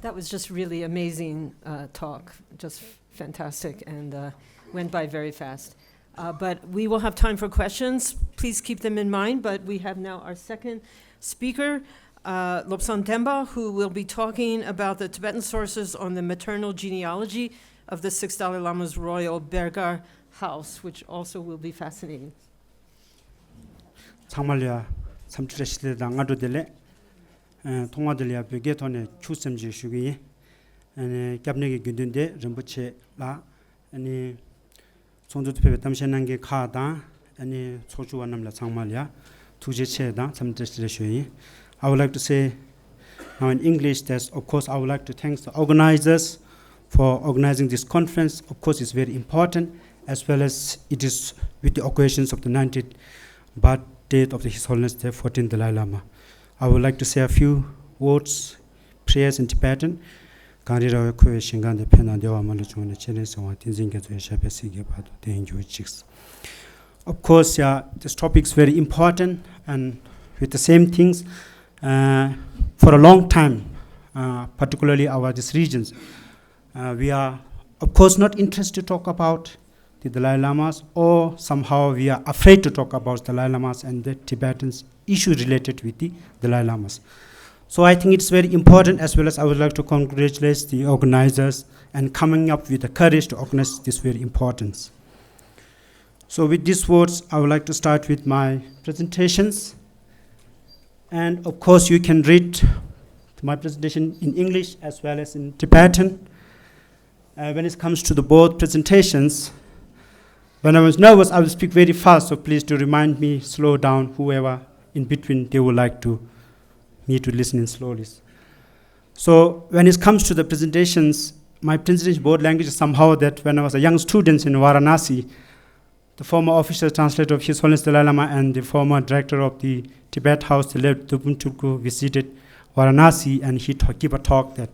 That was just really amazing talk, just fantastic, and went by very fast. But we will have time for questions. Please keep them in mind. But we have now our second speaker, Lobsang Tenpa, who will be talking about the Tibetan sources on the maternal genealogy of the 6th Dalai Lama's royal Bergar house, which also will be fascinating. 정말요. 삼출의 나가도 될래. 통화들이야 벽에 돈에 추sem지 주기. 아니 갑내기 근든데 림부체라 아니 송주투페 담신한 게 카다 아니 소주와 남라 정말이야. 두제체다 삼출의 주의. I would like to say now in English that of course I would like to thank the organizers for organizing this conference. Of course it's very important, as well as it is with the occasions of the 90th birthday of His Holiness the 14th Dalai Lama. I would like to say a few words, prayers in Tibetan. Of course, this topic is very important, and with the same things, for a long time, particularly these regions, we are, of course, not interested to talk about the Dalai Lamas, or somehow we are afraid to talk about Dalai Lamas and the Tibetans issues related with the Dalai Lamas. So I think it's very important, as well as I would like to congratulate the organizers and coming up with the courage to organize this very importance. So with these words, I would like to start with my presentations. And of course, you can read my presentation in English as well as in Tibetan. When it comes to the both presentations, when I was nervous, I would speak very fast, so please do remind me, slow down, whoever in between they would like me to listen in slowly. So when it comes to the presentations, my presentation board language is somehow that when I was a young student in Varanasi, the former official translator of His Holiness Dalai Lama and the former director of the Tibet House, the late Dubun Tulku, visited Varanasi, and he gave a talk that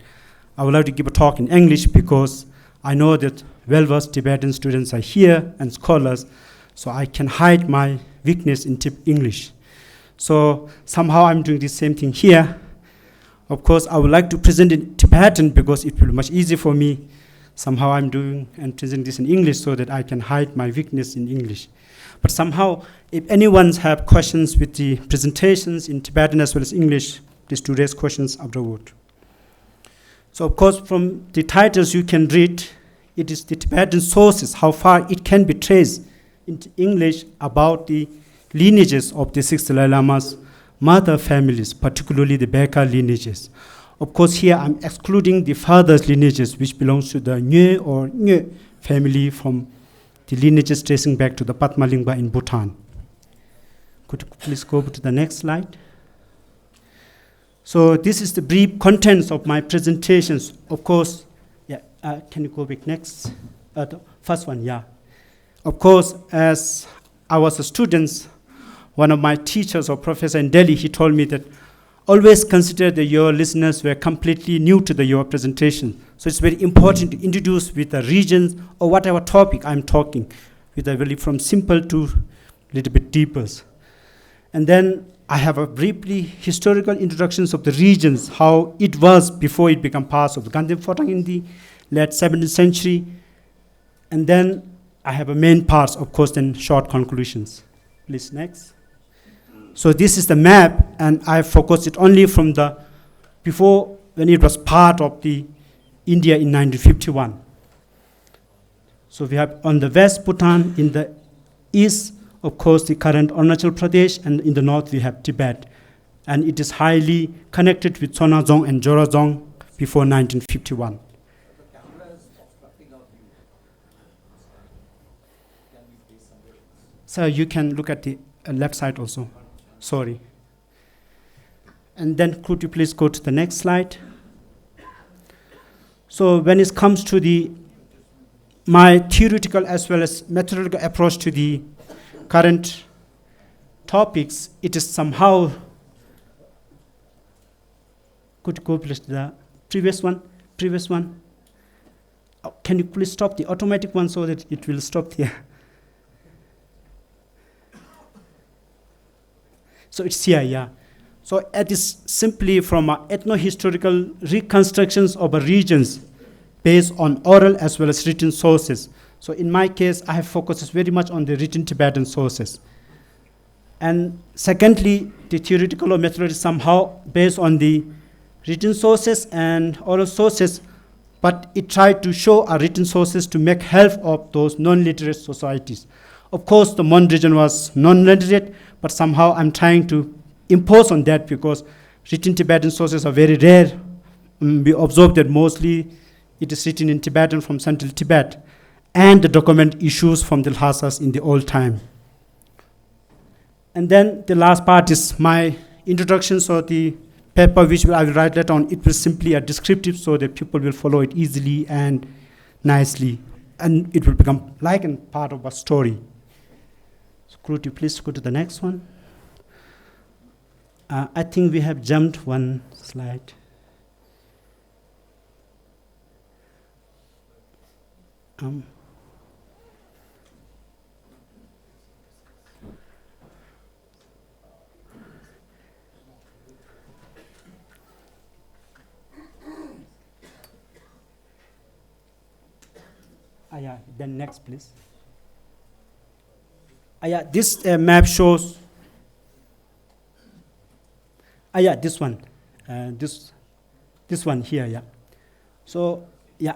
I would like to give a talk in English because I know that well-versed Tibetan students are here and scholars, so I can hide my weakness in English. So somehow I'm doing the same thing here. Of course, I would like to present in Tibetan because it will be much easier for me. Somehow I'm doing and presenting this in English so that I can hide my weakness in English. But somehow, if anyone have questions with the presentations in Tibetan as well as English, please do raise questions afterward. So of course, from the titles you can read, it is the Tibetan sources, how far it can be traced into English about the lineages of the 6th Dalai Lama's mother families, particularly the Bergar lineages. Of course, here I'm excluding the father's lineages, which belongs to the Nye or Nye family from the lineages tracing back to the Patmalingba in Bhutan. Could you please go to the next slide? So this is the brief contents of my presentations. Of course, can you go back next? The first one, yeah. Of course, as I was a student, one of my teachers or professor in Delhi, he told me that always consider that your listeners were completely new to your presentation. So it's very important to introduce with the regions or whatever topic I'm talking, with a really from simple to a little bit deeper. And then I have a briefly historical introductions of the regions, how it was before it became part of the Gandhi Photang in the late 17th century. And then I have a main parts, of course, then short conclusions. Please, next. So this is the map, and I focused it only from the before when it was part of the India in 1951. So we have on the west Bhutan, in the east, of course, the current Arunachal Pradesh, and in the north we have Tibet. And it is highly connected with Sonazong and Jorazong before 1951. So you can look at the left side also. Sorry. And then could you please go to the next slide? So when it comes to my theoretical as well as methodological approach to the current topics, it is somehow, could you go please to the previous one? Oh, can you please stop the automatic one so that it will stop here? So it's here, yeah. So it is simply from ethno-historical reconstructions of regions based on oral as well as written sources. So in my case, I have focused very much on the written Tibetan sources. And secondly, the theoretical or methodology somehow based on the written sources and oral sources, but it tried to show our written sources to make help of those non-literate societies. Of course, the Mon region was non-literate, but somehow I'm trying to impose on that because written Tibetan sources are very rare. We observe that mostly it is written in Tibetan from Central Tibet, and the document issues from the Lhasas in the old time. And then the last part is my introduction, so the paper which I will write later on, it will simply a descriptive so that people will follow it easily and nicely, and it will become like a part of a story. So could you please go to the next one? I think we have jumped one slide. Yeah, then next, please. Yeah, this map shows. Yeah, this one. This one here, yeah. So, yeah.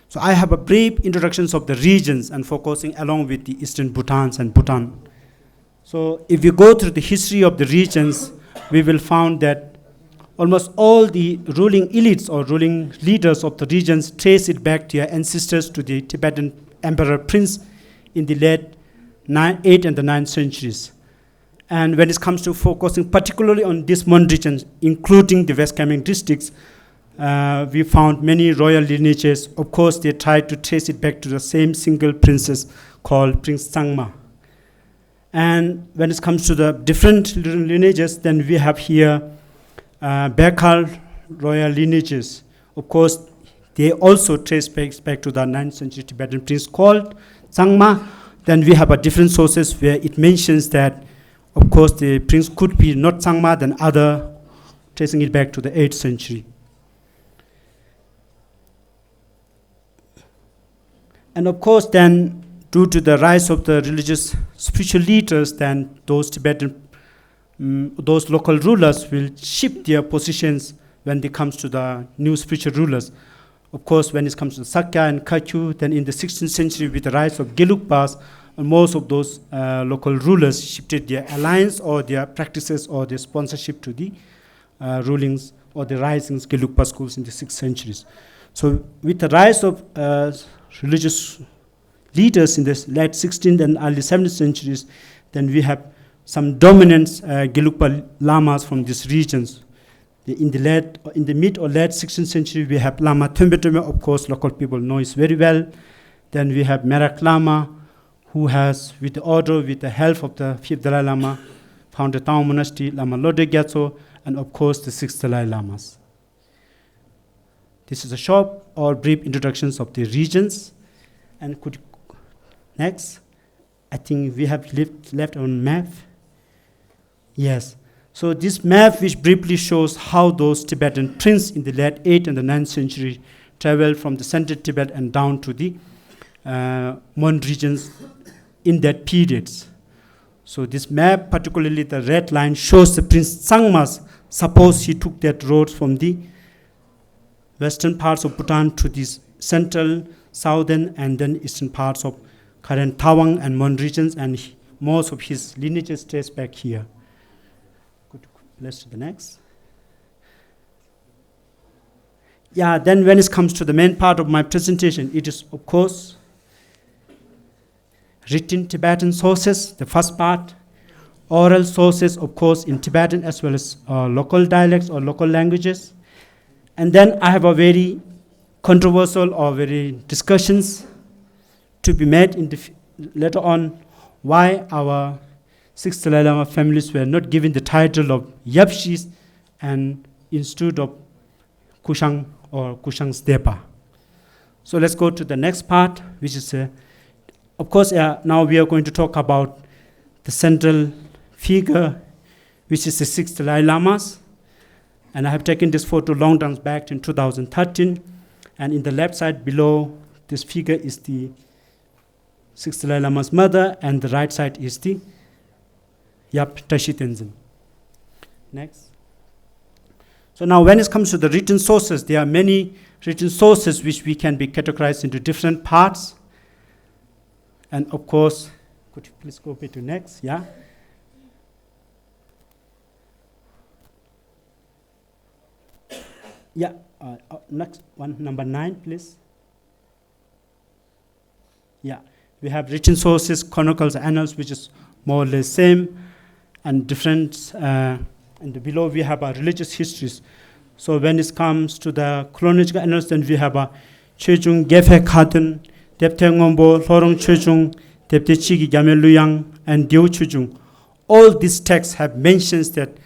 So I have a brief introductions of the regions and focusing along with the Eastern Bhutans and Bhutan. So if you go through the history of the regions, we will find that almost all the ruling elites or ruling leaders of the regions trace it back to their ancestors to the Tibetan emperor prince in the late 8th and the 9th centuries. And when it comes to focusing particularly on this Mon region, including the West Kameng districts, we found many royal lineages. Of course, they tried to trace it back to the same single princess called Prince Tsangma. And when it comes to the different lineages, then we have here mKhar royal lineages. Of course, they also trace back to the 9th century Tibetan prince called Tsangma. Then we have different sources where it mentions that, of course, the prince could be not Tsangma, then other, tracing it back to the 8th century. And of course, then, due to the rise of the religious spiritual leaders, then those Tibetan, those local rulers will shift their positions when it comes to the new spiritual rulers. Of course, when it comes to Sakya and Kagyu, then in the 16th century, with the rise of Gelugpas, most of those local rulers shifted their alliance or their practices or their sponsorship to the rulings or the rising Gelugpa schools in the 6th centuries. So with the rise of religious leaders in the late 16th and early 17th centuries, then we have some dominant Gelugpa lamas from these regions. In the mid or late 16th century, we have Lama Tenpa, of course, local people know it very well. Then we have Merak Lama, who has, with the order, with the help of the 5th Dalai Lama, founded Tawang monastery, Lama Lodre Gyatso, and of course the 6th Dalai Lamas. This is a short or brief introductions of the regions. And could you, next, I think we have left on map. Yes. So this map which briefly shows how those Tibetan princes in the late 8th and the 9th century traveled from the central Tibet and down to the Mon regions in that periods. So this map, particularly the red line, shows the Prince Tsangmas. Suppose he took that road from the western parts of Bhutan to the central, southern, and then eastern parts of current Tawang and Mon regions, and most of his lineages trace back here. Let's do the next. Yeah, then when it comes to the main part of my presentation, it is, of course, written Tibetan sources, the first part, oral sources, of course, in Tibetan as well as local dialects or local languages. And then I have a very controversial or very discussions to be made in the later on why our six Dalai Lama families were not given the title of Yapshis and instead of Kushang or Kushang's Depa. So let's go to the next part, which is, of course, now we are going to talk about the central figure, which is the six Dalai Lamas. And I have taken this photo long times back in 2013. And in the left side below, this figure is the six Dalai Lama's mother, and the right side is the Yap Tashi Tenzin. Next. So now when it comes to the written sources, there are many written sources which we can be categorized into different parts. And of course, could you please go to next, yeah? Yeah, next one, number 9, please. Yeah, we have written sources, chronicles, annals, which is more or less same and different. And below we have our religious histories. So when it comes to the chronological annals, then we have a Chejung Gefe Khatun, Depte Ngombo, Lorong Chejung, Depte Chigi Gameluyang, and Diu Chejung. All these texts have mentions that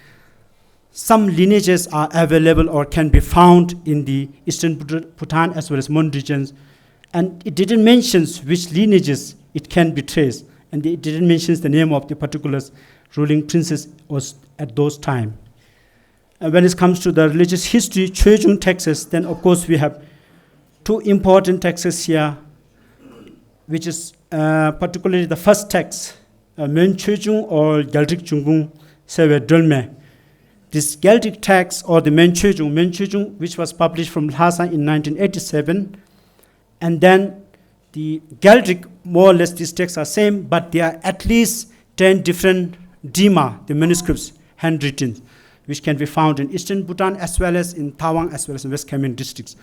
some lineages are available or can be found in the Eastern Bhutan as well as Mon regions. And it didn't mention which lineages it can be traced. And it didn't mention the name of the particular ruling princess was at those times. And when it comes to the religious history, Chejung texts, then of course we have two important texts here, which is particularly the first text, Men Chejung or Gyaltrik Chungung Sewe Dolme. This Celtic text, or the Men Chejung, which was published from Lhasa in 1987, and then the Celtic, more or less these texts are same, but there are at least 10 different Dima, the manuscripts, handwritten, which can be found in Eastern Bhutan as well as in Tawang as well as in West Khammar districts.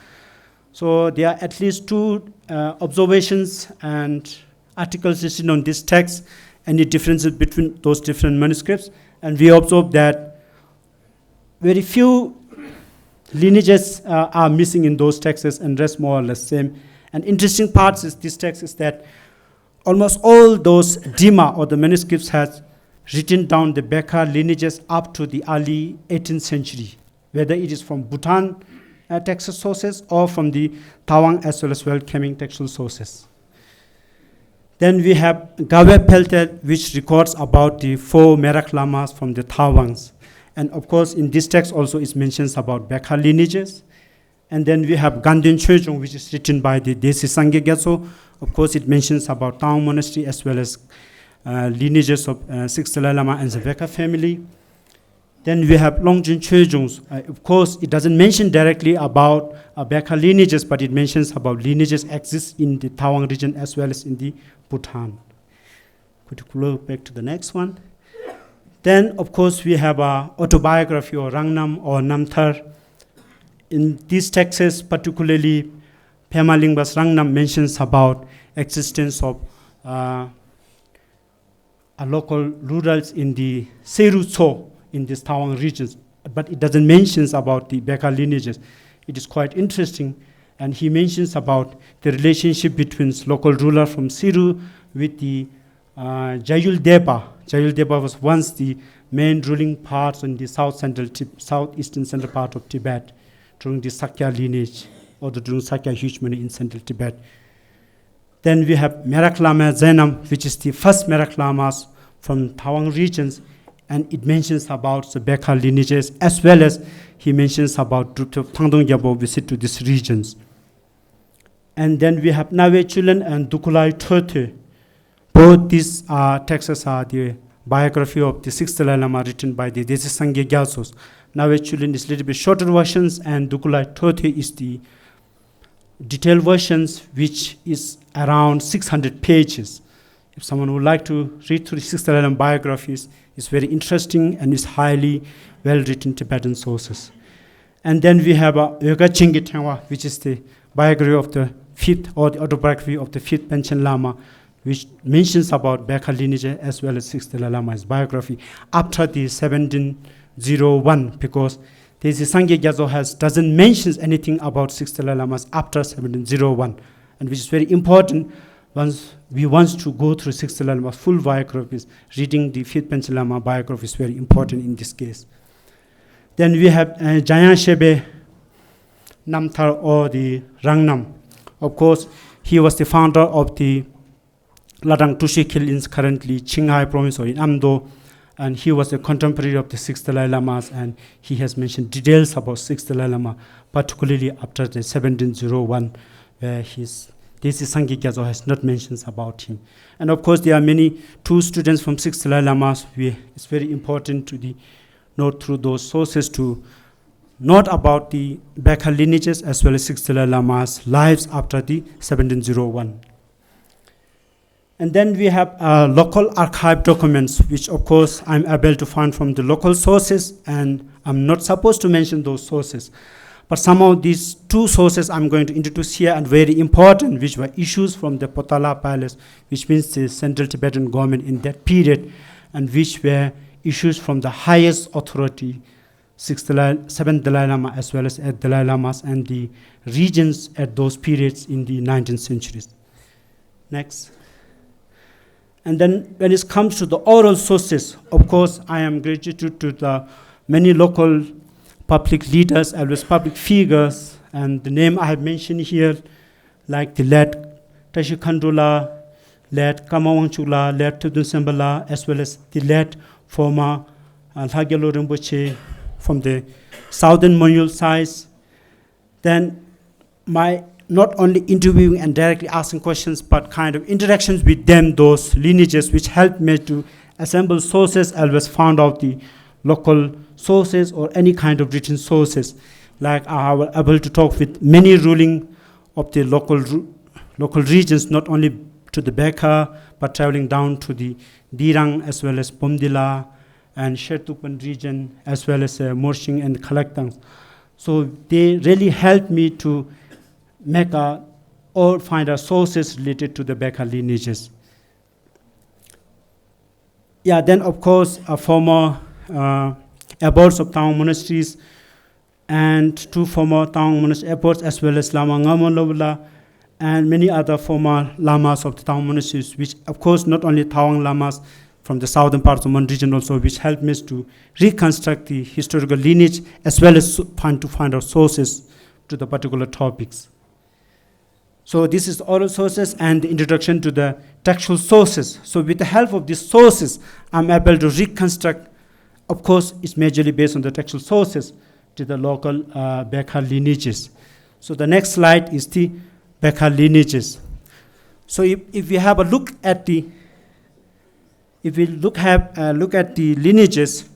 So there are at least 2 observations and articles written on this text, any differences between those different manuscripts, and we observe that very few lineages are missing in those texts, and rest more or less same. And interesting parts is this text is that almost all those Dima or the manuscripts has written down the mKhar lineages up to the early 18th century, whether it is from Bhutan textual sources or from the Tawang as well as Khammar textual sources. Then we have Gawe Peltet, which records about the 4 Merak Lamas from the Tawangs. And of course, in this text also it mentions about mKhar lineages. And then we have Ganden Chejung, which is written by the Desi Sangye Gyatso. Of course, it mentions about Tawang Monastery as well as lineages of 6 Dalai Lama and the mKhar family. Then we have Longjin Chejung. Of course, it doesn't mention directly about mKhar lineages, but it mentions about lineages exist in the Tawang region as well as in the Bhutan. Could you go back to the next one? Then, of course, we have a autobiography or Rangnam or Namthar. In these texts, particularly Pema Lingba's Rangnam mentions about existence of a local rurals in the Seru Tso in this Tawang regions, but it doesn't mention about the mKhar lineages. It is quite interesting, and he mentions about the relationship between local ruler from Seru with the Jayul Deba. Jayul Deba was once the main ruling part in the southeastern central part of Tibet during the Sakya lineage, or during Sakya hegemony in central Tibet. Then we have Merak Lama Zainam, which is the first Merak Lamas from Tawang regions, and it mentions about the mKhar lineages, as well as he mentions about Tangdong Gyabo visit to these regions. And then we have Nawe Chulen and Dukulai Tote. Both these texts are the biography of the 6th Dalai Lama written by the Desi Sangye Gyatsos. Nawe Chulen is a little bit shorter versions, and Dukulai Tote is the detailed versions, which is around 600 pages. If someone would like to read through the 6th Dalai Lama biographies, it's very interesting and is highly well-written Tibetan sources. And then we have Yoga Chingi Tenpa, which is the biography of the fifth, or the autobiography of the fifth Panchen Lama, which mentions about mKhar lineage as well as sixth Dalai Lama's biography after the 1701, because this Tsangyang Gyatso doesn't mention anything about sixth Dalai Lamas after 1701, and which is very important. Once we want to go through sixth Dalai Lama's full biographies, reading the fifth Panchen Lama biography is very important in this case. Then we have Jaya Shebe Namthar, or the Rangnam. Of course, he was the founder of the Ladang Tushi Khil in currently Qinghai province, or in Amdo, and he was a contemporary of the sixth Dalai Lamas, and he has mentioned details about sixth Dalai Lama, particularly after the 1701, where this Tsangyang Gyatso has not mentions about him. And of course, there are many two students from sixth Dalai Lamas. It's very important to note through those sources to note about the mKhar lineages as well as sixth Dalai Lama's lives after the 1701. And then we have local archive documents, which of course I'm able to find from the local sources, and I'm not supposed to mention those sources. But some of these two sources I'm going to introduce here are very important, which were issues from the Potala Palace, which means the Central Tibetan government in that period, and which were issues from the highest authority, seventh Dalai Lama as well as eighth Dalai Lamas, and the regions at those periods in the 19th centuries. Next. And then when it comes to the oral sources, of course, I am grateful to the many local public leaders as well as public figures, and the name I have mentioned here, like the late Tashi Khandula, late Kamawangchula, late Tudun Sembala, as well as the late former Lhagyalo Rinpoche from the southern Monyul sides. Then my not only interviewing and directly asking questions, but kind of interactions with them, those lineages, which helped me to assemble sources, I always found out the local sources or any kind of written sources. Like I was able to talk with many ruling of the local regions, not only to the mKhar, but traveling down to the Dirang as well as Bomdila and Shertupan region, as well as Morshing and Kalaktang. So they really helped me to make or find sources related to the mKhar lineages. Yeah, then of course, former abodes of Tawang monasteries and two former Tawang monastery abodes, as well as Lama Ngamo Lobla and many other former lamas of the Tawang monasteries, which of course not only Tawang lamas from the southern parts of Mon region also, which helped me to reconstruct the historical lineage as well as find out sources to the particular topics. So this is the oral sources and the introduction to the textual sources. So with the help of these sources, I'm able to reconstruct, of course, it's majorly based on the textual sources, to the local mKhar lineages. So the next slide is the mKhar lineages. So if we have a look at the, look at the lineages,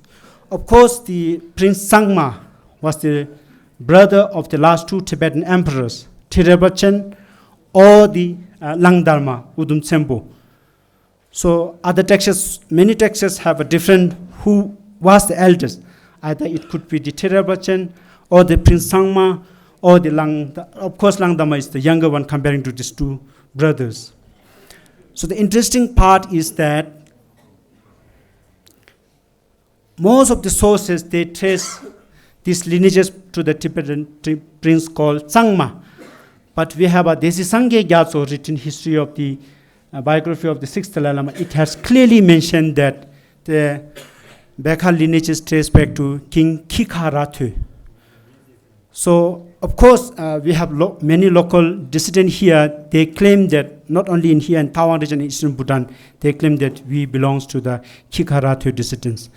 of course, the Prince Sangma was the brother of the last two Tibetan emperors, Tirebachan or the Langdharma, Udum Tsempo. So other texts, many texts have a different who was the eldest. Either it could be the Tirebachan or the Prince Sangma or the of course Langdharma is the younger one comparing to these two brothers. So the interesting part is that most of the sources, they trace these lineages to the Tibetan prince called Tsangma. But we have a Desi Tsangyang Gyatso written history of the biography of the sixth Dalai Lama. It has clearly mentioned that the mKhar lineages trace back to King Kikharathu. So, of course, we have many local dissidents here. They claim that, not only in here in Tawang region in Eastern Bhutan, they claim that we belong to the Kikharathu dissidents.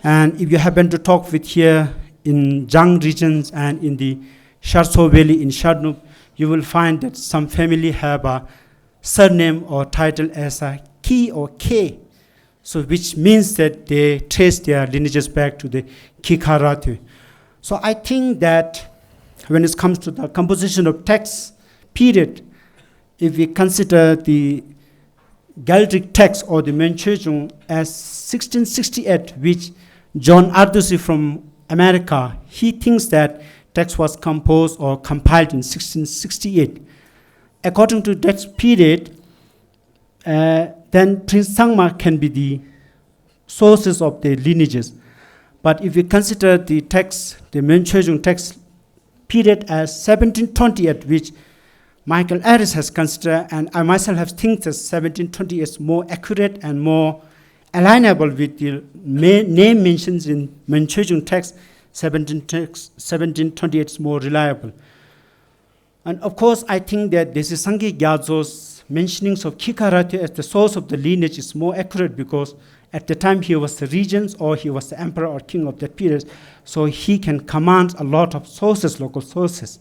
And if you happen to talk with here in Jang regions and in the Sharso Valley in Shadnup, you will find that some family have a surname or title as a Ki or K. So which means that they trace their lineages back to the Kikharathu. So I think that when it comes to the composition of text period, if we consider the Galtric text or the Menchujung as 1668, which John Arducy from America, he thinks that text was composed or compiled in 1668. According to that period, then Prince Sangma can be the sources of the lineages. But if we consider the text, the Menchojung text period as 1720, at which Michael Harris has considered, and I myself have think that 1720 is more accurate and more alignable with the name mentions in Menchojung text. 1728 is more reliable. And of course, I think that this is Tsangyang Gyatso's mentionings of mKhar as the source of the lineage is more accurate, because at the time he was the regent or he was the emperor or king of that period, so he can command a lot of sources, local sources.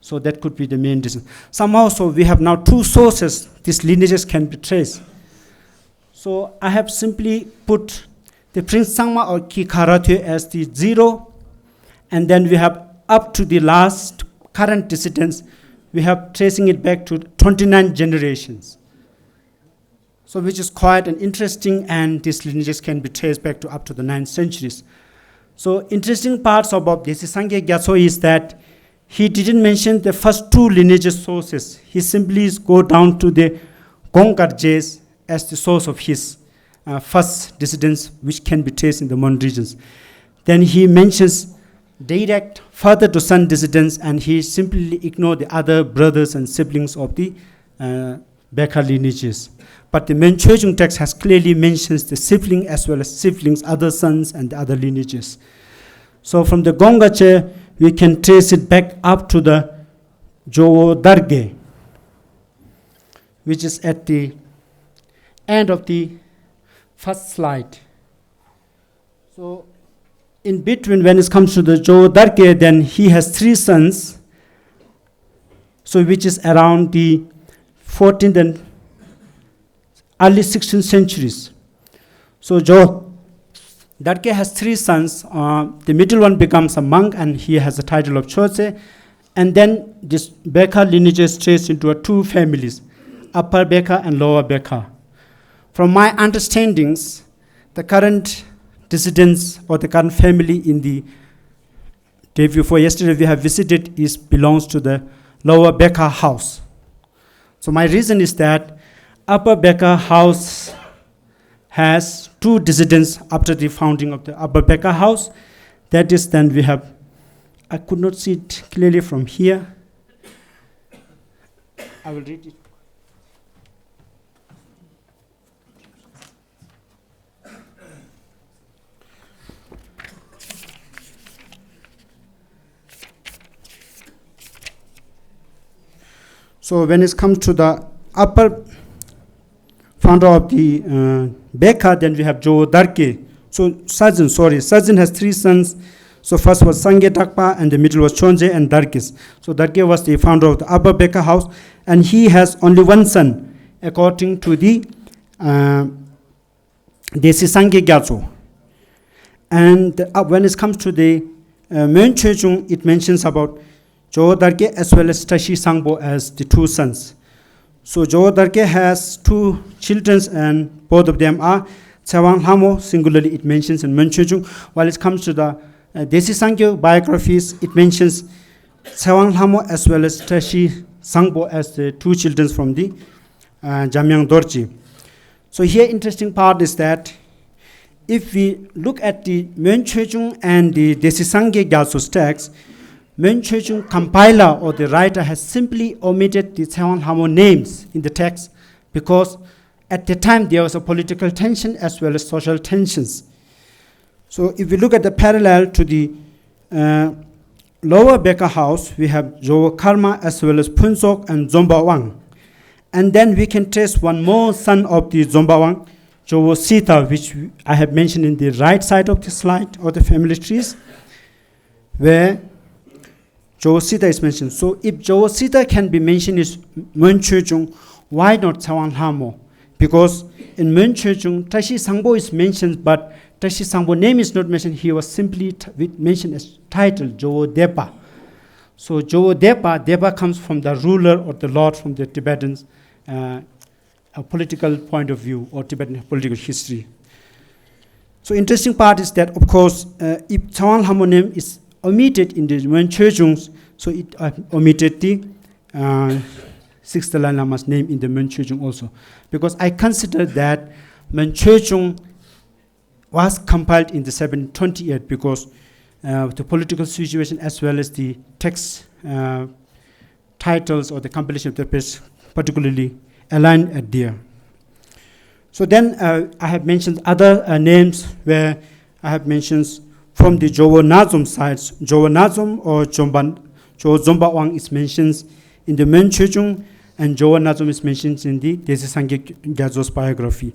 So that could be the main reason. Somehow, so we have now two sources these lineages can be traced. So I have simply put the Prince Sangma or mKhar as the 0, and then we have up to the last current descendants, we have tracing it back to 29 generations. So which is quite an interesting, and these lineages can be traced back to up to the 9th centuries. So interesting parts about this Tsangyang Gyatso is that he didn't mention the first two lineages sources. He simply go down to the Gongkarjes as the source of his first descendants, which can be traced in the Mon regions. Then he mentions direct further to son descendants, and he simply ignored the other brothers and siblings of the mKhar lineages. But the Menchojung text has clearly mentions the sibling as well as siblings, other sons, and the other lineages. So from the Gongkarje, we can trace it back up to the Jowo Darge, which is at the end of the first slide. So in between, when it comes to the Jowo Darge, then he has 3 sons, so which is around the 14th and early 16th centuries. So Jowo Darge has 3 sons. The middle one becomes a monk, and he has the title of Chose. And then this mKhar lineage is traced into 2 families, Upper mKhar and Lower mKhar. From my understandings, the current descendants or the current family in the day before yesterday we have visited belongs to the Lower mKhar house. So my reason is that Upper mKhar house has 2 descendants after the founding of the Upper mKhar house. That is, then we have, I could not see it clearly from here. I will read it. So when it comes to the upper founder of the mKhar, then we have Jowo Darge. So Sajjan has 3 sons. So first was Sangye Dakpa, and the middle was Chonje and Dargis. So Darge was the founder of the Upper mKhar house, and he has only 1 son, according to the Desi Tsangyang Gyatso. And when it comes to the Menchojung, it mentions about Jowo Darge as well as Tashi Sangbo as the 2 sons. So Jowo Darge has 2 children, and both of them are Tawang Hamo, singularly it mentions in Menchojung. While it comes to the Desi Sangyo biographies, it mentions Tawang Hamo as well as Tashi Sangbo as the 2 children from the Jamyang Dorji. So here interesting part is that if we look at the Menchojung and the Desi Tsangyang Gyatso's text, Menchojung compiler or the writer has simply omitted the Tawang Hamo names in the text, because at the time there was a political tension as well as social tensions. So if we look at the parallel to the Lower mKhar house, we have Jowo Karma as well as Punsok and Zombawang. And then we can trace one more son of the Zombawang, Jowo Sita, which I have mentioned in the right side of the slide or the family trees, where Jowo Sita is mentioned. So if Jowo Sita can be mentioned as Menchojung, why not Tawang Hamo? Because in Menchojung, Tashi Sangbo is mentioned, but Tashi Sangbo name is not mentioned. He was simply mentioned as title, Jowo Depa. So Jowo Depa comes from the ruler or the lord from the Tibetans, a political point of view or Tibetan political history. So interesting part is that, of course, if Tawang Hamo name is omitted in the Menchujung, so it omitted the sixth Dalai Lama's name in the Menchujung also, because I consider that Menchujung was compiled in the 1728 because the political situation as well as the text titles or the compilation of the papers particularly aligned at there. So then I have mentioned other names where I have mentioned from the Gyalwa Nazum sides. Gyalwa Nazum or Zombawang is mentioned in the Menchujung, and Gyalwa Nazum is mentioned in the Gyalwa Tsangyang Gyatso's biography.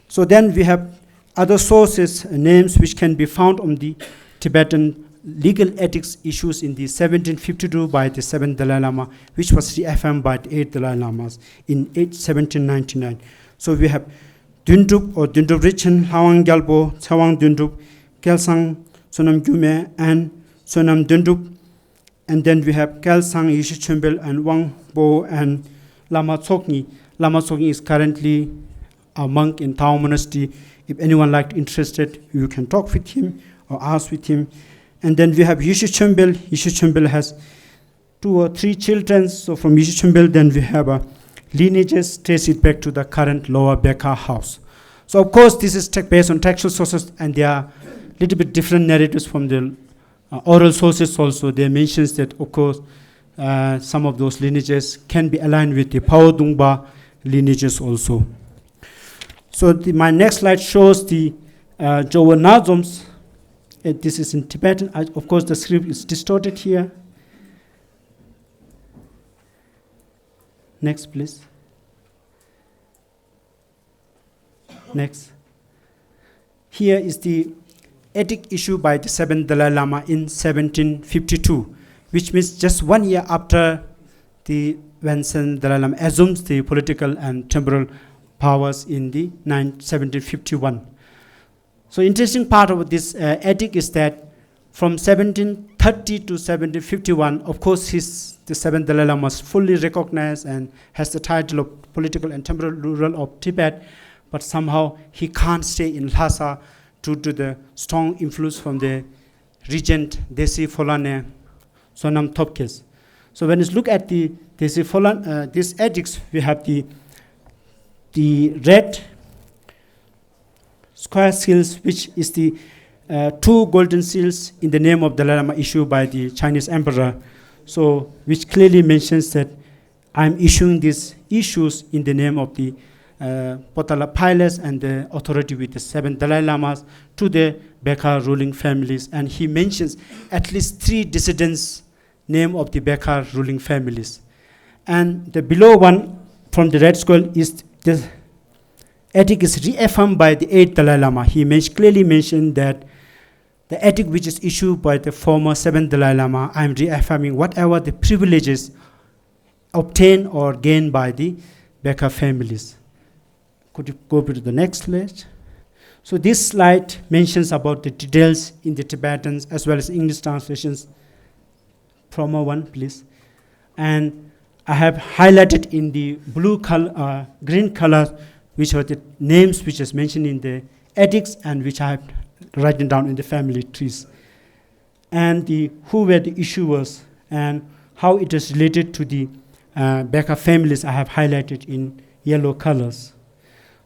So then we have other sources, names which can be found on the Tibetan legal ethics issues in the 1752 by the 7th Dalai Lama, which was reaffirmed by the 8th Dalai Lamas in 1799. So we have Dundup or Dundup Richen, Hawang Gyalpo, Tawang Dundup, Kelsang, Sonam Gyume, and Sonam Dundup. And then we have Kelsang, Yishi Chumbel, and Wang Bo, and Lama Tsokni. Lama Tsokni is currently a monk in Tawang Monastery. If anyone interested, you can talk with him or ask with him. And then we have Yishi Chumbel. Yishi Chumbel has 2 or 3 children. So from Yishi Chumbel, then we have lineages trace it back to the current Lower mKhar house. So of course, this is based on textual sources, and there are a little bit different narratives from the oral sources also. There mentions that, of course, some of those lineages can be aligned with the Paodungba lineages also. So my next slide shows the Gyalwa Nazums. This is in Tibetan. Of course, the script is distorted here. Next, please. Next. Here is the ethic issue by the 7th Dalai Lama in 1752, which means just 1 year after when 7th Dalai Lama assumes the political and temporal powers in the 1751. So interesting part of this ethic is that from 1730 to 1751, of course, the 7th Dalai Lama was fully recognized and has the title of political and temporal ruler of Tibet, but somehow he can't stay in Lhasa due to the strong influence from the regent Desi Pholane Sonam Topkes. So when you look at the Desi Pholane, these ethics, we have the red square seals, which is the 2 golden seals in the name of Dalai Lama issued by the Chinese emperor. So which clearly mentions that I'm issuing these issues in the name of the Potala pilots and the authority with the 7 Dalai Lamas to the mKhar ruling families. And he mentions at least 3 dissidents' name of the mKhar ruling families. And the below one from the red scroll is the ethic is reaffirmed by the 8th Dalai Lama. He clearly mentioned that the ethic which is issued by the former 7th Dalai Lama, I'm reaffirming whatever the privileges obtained or gained by the mKhar families. Could you go to the next slide? So this slide mentions about the details in the Tibetans as well as English translations. Promo one, please. And I have highlighted in the blue color, green color, which are the names which is mentioned in the ethics and which I have written down in the family trees. And who were the issuers and how it is related to the mKhar families I have highlighted in yellow colors.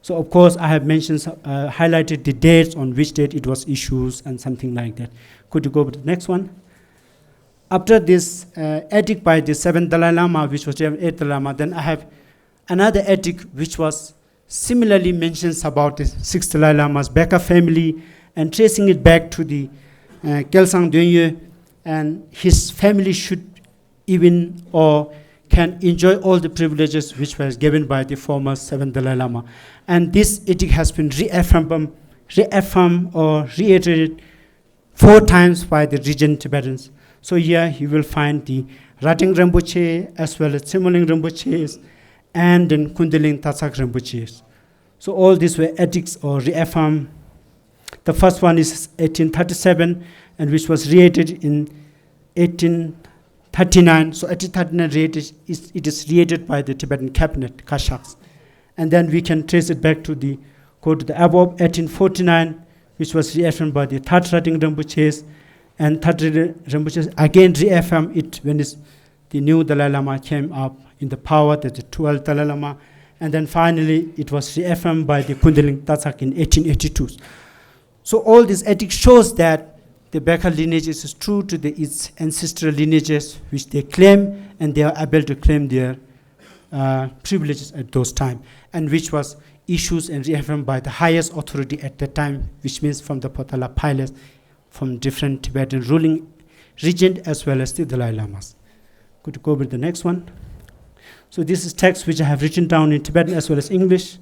So of course I have mentioned, highlighted the dates on which date it was issued and something like that. Could you go to the next one? After this ethic by the 7th Dalai Lama, which was the 8th Dalai Lama, then I have another ethic which was similarly mentions about the 6th Dalai Lama's mKhar family and tracing it back to the Kelsang Dönye, and his family should even or can enjoy all the privileges which was given by the former 7th Dalai Lama. And this ethic has been reaffirmed or reiterated 4 times by the regent Tibetans. So here you will find the Rating Rinpoche as well as Tsimolin Rinpoches and then Kundalin Tatsak Rinpoches. So all these were ethics or reaffirmed. The first one is 1837, and which was reiterated in 1839. So 1839 it is reiterated by the Tibetan cabinet, Kashaks. And then we can trace it back to the above 1849, which was reaffirmed by the third Rating Rinpoches, And thirdly, Rinpoche again reaffirmed it when the new Dalai Lama came up in the power, the 12th Dalai Lama, and then finally it was reaffirmed by the Kundalini Tatsak in 1882. So all this ethics shows that the mKhar lineage is true to its ancestral lineages, which they claim, and they are able to claim their privileges at those times, and which was issued and reaffirmed by the highest authority at that time, which means from the Potala Pilots, from different Tibetan ruling regent as well as the Dalai Lamas. Could you go with the next one? So this is text which I have written down in Tibetan as well as English.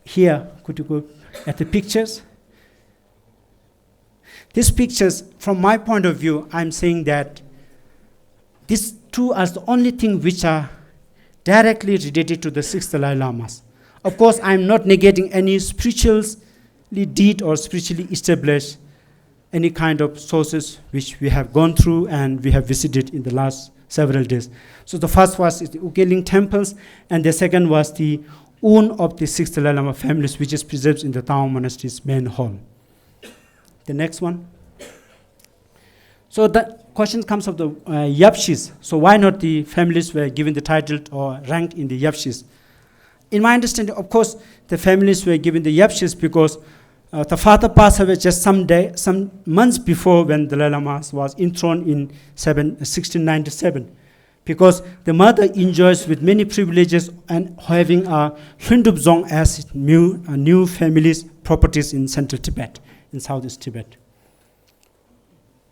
Here, could you go at the pictures? These pictures, from my point of view, I'm saying that these two are the only things which are directly related to the 6 Dalai Lamas. Of course, I'm not negating any spiritually deed or spiritually established any kind of sources which we have gone through and we have visited in the last several days. So the first was the Ugeling temples, and the second was the urn of the 6 Dalai Lama families, which is preserved in the Tawang monastery's main hall. The next one. So the question comes of the Yapshis. So why not the families were given the title or ranked in the Yapshis? In my understanding, of course, the families were given the Yapshis because the father passed away just some months before when the Dalai Lama was enthroned in 1697. Because the mother enjoys with many privileges and having a Hindubzong as new family's properties in central Tibet, in southeast Tibet.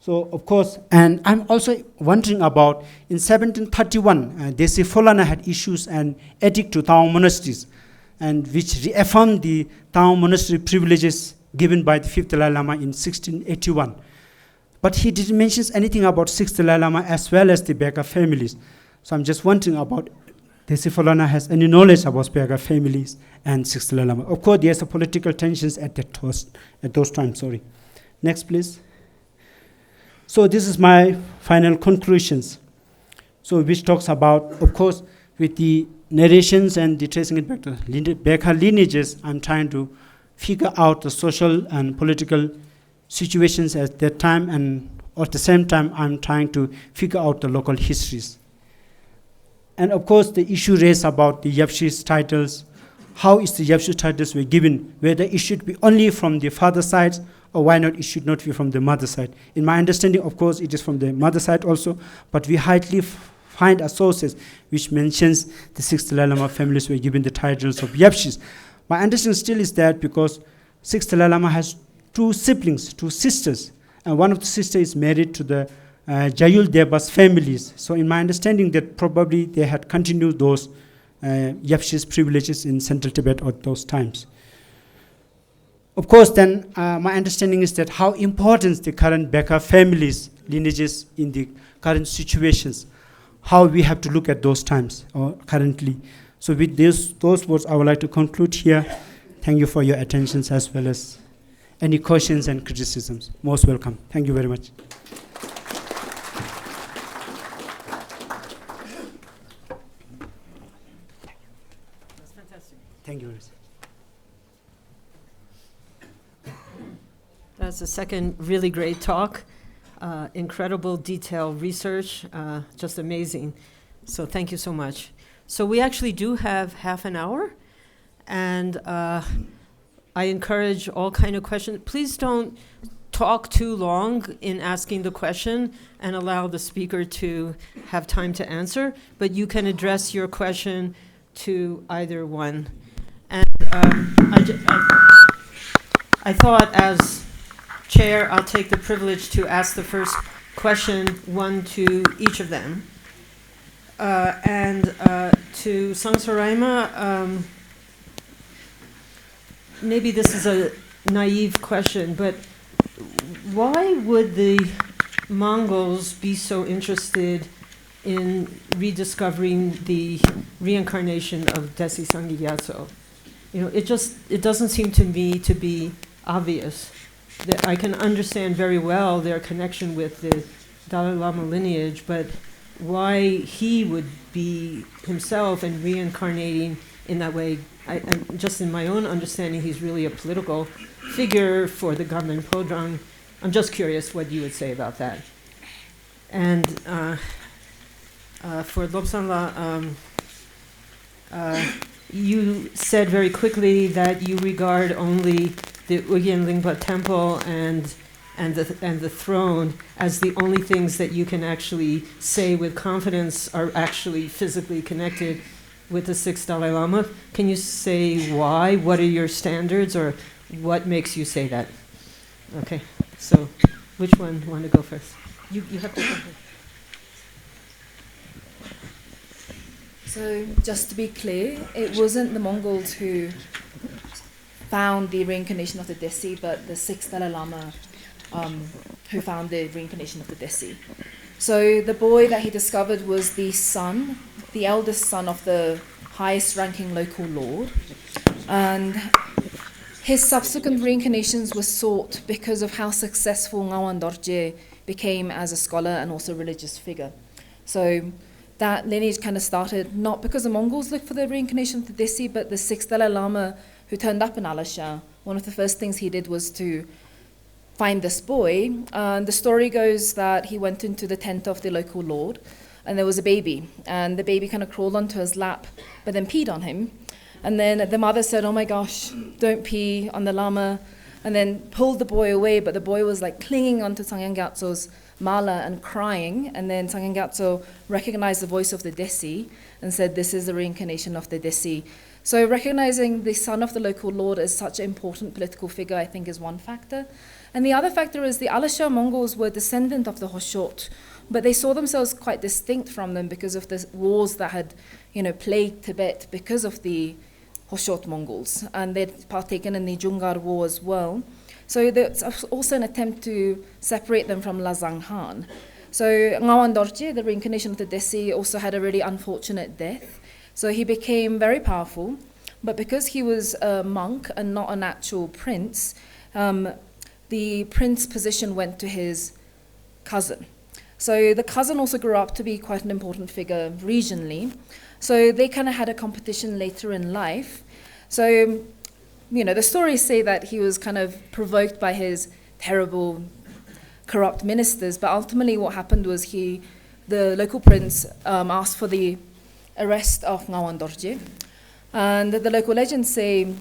So, of course, and I'm also wondering about, in 1731, Desi Pholana had issued an edict to Tawang monasteries, and which reaffirmed the Tawang monastery privileges given by the 5th Dalai Lama in 1681. But he didn't mention anything about 6th Dalai Lama as well as the mKhar families. So I'm just wondering about Desi Pholana has any knowledge about mKhar families and 6th Dalai Lama. Of course, there's a political tensions at those times. Sorry. Next, please. So this is my final conclusions. So which talks about, of course, with the narrations and the tracing it back to mKhar lineages, I'm trying to figure out the social and political situations at that time, and at the same time, I'm trying to figure out the local histories. And of course, the issue raised about the Yapshis titles, how is the Yapshis titles were given, whether it should be only from the father side, or why not it should not be from the mother side. In my understanding, of course, it is from the mother side also, but we hardly find a sources which mentions the 6th Dalai Lama families were given the titles of Yapshis. My understanding still is that because 6th Dalai Lama has two siblings, two sisters, and one of the sisters is married to the Jayul Deva's families. So in my understanding that probably they had continued those Yapshis privileges in central Tibet at those times. Of course, then my understanding is that how important the current mKhar families lineages in the current situations, how we have to look at those times or currently. So with those words, I would like to conclude here. Thank you for your attention as well as any questions and criticisms. Most welcome. Thank you very much. That's fantastic. Thank you very much. That's the second really great talk. Incredible detailed research, just amazing. So thank you so much. So we actually do have half an hour, and I encourage all kind of questions. Please don't talk too long in asking the question and allow the speaker to have time to answer, but you can address your question to either one. And I thought as chair, I'll take the privilege to ask the first question, one to each of them. And to Sangseraima, maybe this is a naive question, but why would the Mongols be so interested in rediscovering the reincarnation of Desi Tsangyang Gyatso? You know, it doesn't seem to me to be obvious. That I can understand very well their connection with the Dalai Lama lineage, but why he would be himself and reincarnating in that way, just in my own understanding, he's really a political figure for the Gamlen Podrang I'm just curious what you would say about that. And for Lobsang, you said very quickly that you regard only the Ujeed Lingpa temple and the throne as the only things that you can actually say with confidence are actually physically connected with the sixth Dalai Lama. Can you say why? What are your standards, or what makes you say that? Okay, so which one want to go first? You have to go first. So, just to be clear, it wasn't the Mongols who found the reincarnation of the Desi, but the sixth Dalai Lama who found the reincarnation of the Desi. So, the boy that he discovered was the son, the eldest son of the highest ranking local lord. And his subsequent reincarnations were sought because of how successful Ngawang Dorje became as a scholar and also religious figure. So, that lineage kind of started not because the Mongols looked for the reincarnation of the Desi, but the sixth Dalai Lama who turned up in Alagśa, one of the first things he did was to find this boy. The story goes that he went into the tent of the local lord, and there was a baby, and the baby kind of crawled onto his lap, but then peed on him. And then the mother said, "Oh my gosh, don't pee on the Lama," and then pulled the boy away, but the boy was like clinging onto Tsangyang Gyatso's mala and crying, and then Tsangyang Gyatso recognized the voice of the Desi and said, "This is the reincarnation of the Desi." So recognizing the son of the local lord as such an important political figure, I think, is one factor. And the other factor is the Alagśa Mongols were descendant of the Hoshot, but they saw themselves quite distinct from them because of the wars that had, plagued Tibet because of the Hoshot Mongols, and they'd partaken in the Jungar War as well. So there's also an attempt to separate them from Lobsang Han. So Ngawang Dorje, the reincarnation of the Desi, also had a really unfortunate death. So he became very powerful, but because he was a monk and not an actual prince, the prince position went to his cousin. So the cousin also grew up to be quite an important figure regionally. So they kind of had a competition later in life. So, the stories say that he was kind of provoked by his terrible, corrupt ministers, but ultimately what happened was the local prince asked for the arrest of Ngawang Dorje. And the local legends say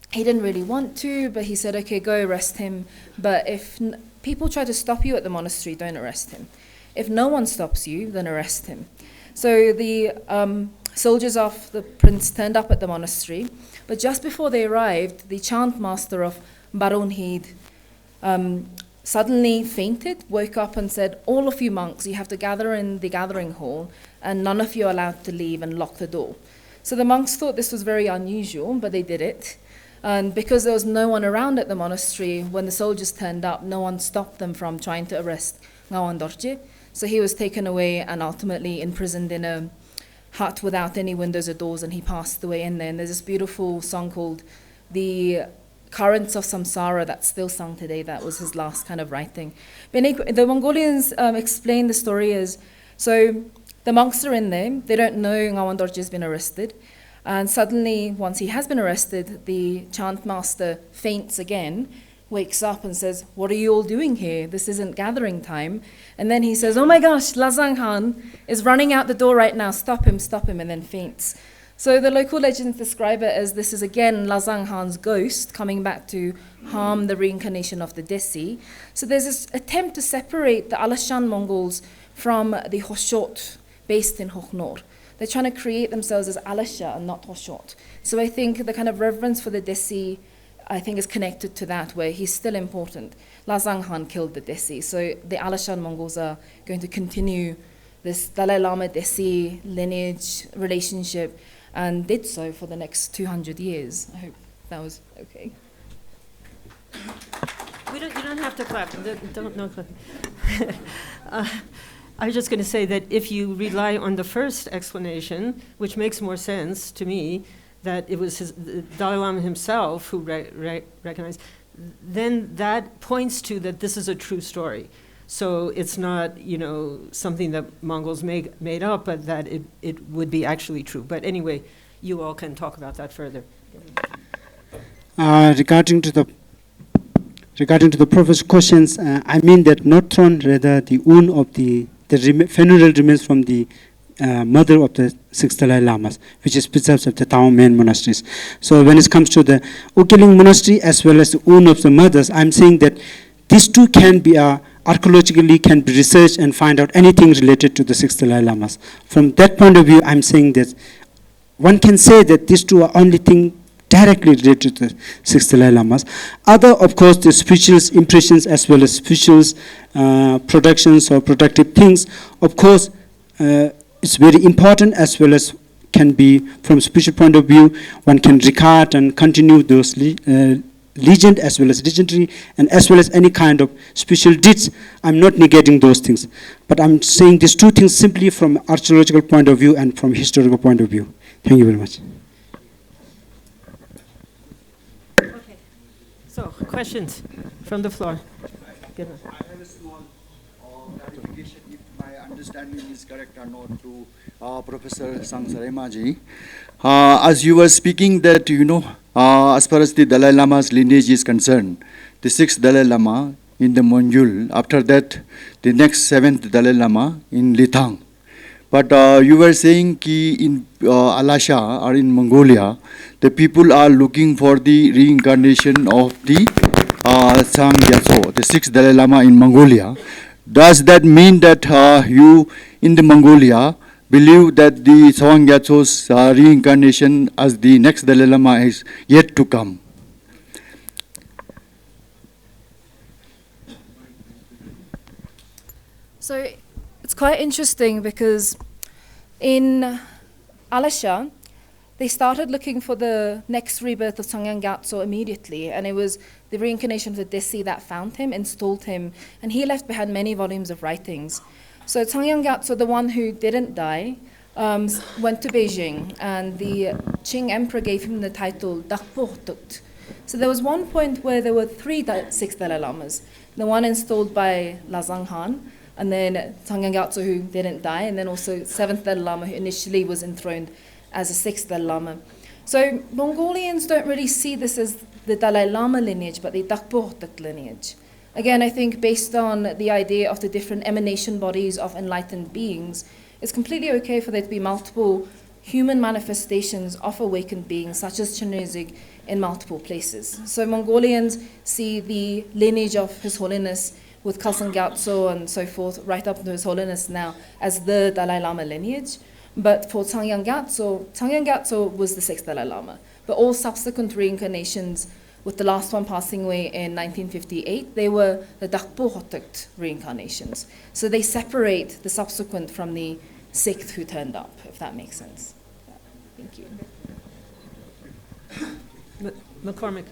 he didn't really want to, but he said, "Okay, go arrest him. But if people try to stop you at the monastery, don't arrest him. If no one stops you, then arrest him." So the soldiers of the prince turned up at the monastery, but just before they arrived, the chant master of Ujeed suddenly fainted, woke up and said, "All of you monks, you have to gather in the gathering hall, and none of you are allowed to leave, and lock the door." So the monks thought this was very unusual, but they did it. And because there was no one around at the monastery, when the soldiers turned up, no one stopped them from trying to arrest Ngawang Dorje. So he was taken away and ultimately imprisoned in a hut without any windows or doors, and he passed away in there. And there's this beautiful song called The Currents of Samsara that's still sung today. That was his last kind of writing. But the Mongolians explain the story as, so the monks are in there, they don't know Ngawang Dorje has been arrested, and suddenly, once he has been arrested, the chant master faints again, wakes up and says, "What are you all doing here? This isn't gathering time." And then he says, "Oh my gosh, Lobsang Han is running out the door right now, stop him, and then faints. So the local legends describe it as this is again Lobsang Han's ghost coming back to harm the reincarnation of the Desi. So there's this attempt to separate the Alagśan Mongols from the Hoshot based in Hoknor. They're trying to create themselves as Alagśa and not Hoshot. So I think the kind of reverence for the Desi, I think, is connected to that, where he's still important. Lobsang Han killed the Desi, so the Alagśan Mongols are going to continue this Dalai Lama Desi lineage relationship, and did so for the next 200 years. I hope that was okay. You don't have to clap. No clap. I was just going to say that if you rely on the first explanation, which makes more sense to me, that it was the Dalai Lama himself who recognized, then that points to that this is a true story. So it's not, something that Mongols made up, but that it would be actually true. But anyway, you all can talk about that further. Regarding to the regarding to the Prophet's questions, I mean that not throne, rather the urn of the funeral remains from the mother of the 6 Dalai Lamas, which is preserved of the Tawang main monasteries. So when it comes to the Ukeling monastery as well as the urn of the mothers, I'm saying that these two can be archaeologically can be researched and find out anything related to the 6 Dalai Lamas. From that point of view, I'm saying that one can say that these two are only thing directly related to the 6 Dalai Lamas. Other, of course, the spiritual impressions as well as spiritual productions or productive things, of course, it's very important as well as can be from spiritual point of view. One can regard and continue those legend as well as legendary and as well as any kind of spiritual deeds. I'm not negating those things, but I'm saying these two things simply from archaeological point of view and from historical point of view. Thank you very much. Okay. So, questions from the floor. I have a small clarification, if my understanding is correct or not, to Professor Sangseraima ji. As you were speaking that, as far as the Dalai Lama's lineage is concerned, the 6th Dalai Lama in the Mongolia, after that, the next 7th Dalai Lama in Lithang. But you were saying ki in Alagśa or in Mongolia, the people are looking for the reincarnation of the Tsangyang Gyatso, the 6th Dalai Lama in Mongolia. Does that mean that you in the Mongolia believe that the Tsangyang Gyatso's reincarnation as the next Dalai Lama is yet to come? So it's quite interesting because in Alagśa, they started looking for the next rebirth of Tsangyang Gyatso immediately, and it was the reincarnation of the Desi that found him, installed him, and he left behind many volumes of writings. So Tsangyang Gyatso, the one who didn't die, went to Beijing, and the Qing emperor gave him the title Dakpo Tut. So there was one point where there were 3 6 Dalai Lamas, the one installed by Lobsang Han, and then Tsangyang Gyatso, who didn't die, and then also 7th Dalai Lama, who initially was enthroned as a 6th Dalai Lama. So Mongolians don't really see this as the Dalai Lama lineage, but the Dakpo Tut lineage. Again, I think based on the idea of the different emanation bodies of enlightened beings, it's completely okay for there to be multiple human manifestations of awakened beings, such as Chinezig, in multiple places. So Mongolians see the lineage of His Holiness with Khalsen Gyatso and so forth, right up to His Holiness now, as the Dalai Lama lineage. But for Tsangyang Gyatso was the 6th Dalai Lama. But all subsequent reincarnations, with the last one passing away in 1958, they were the Dakpo Tut reincarnations. So they separate the subsequent from the 6th who turned up, if that makes sense. Yeah. Thank you. McCormick.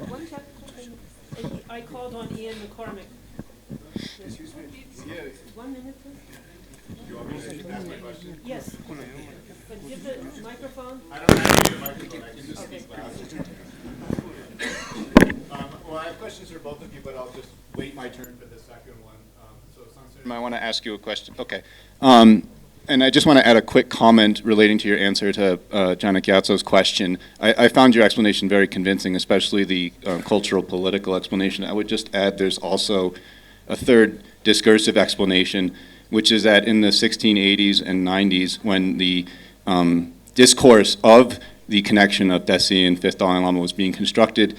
One check. I called on Ian McCormick. Excuse me. Yeah. 1 minute, please. You want me to ask my question? Yes. But give the microphone. I don't have to use the microphone. I can just use well, I have questions for both of you, but I'll just wait my turn for the second one. So, I want to ask you a question. Okay. And I just want to add a quick comment relating to your answer to Janak Gyatso's question. I found your explanation very convincing, especially the cultural political explanation. I would just add there's also a third discursive explanation, which is that in the 1680s and 90s, when the discourse of the connection of Desi and 5th Dalai Lama was being constructed,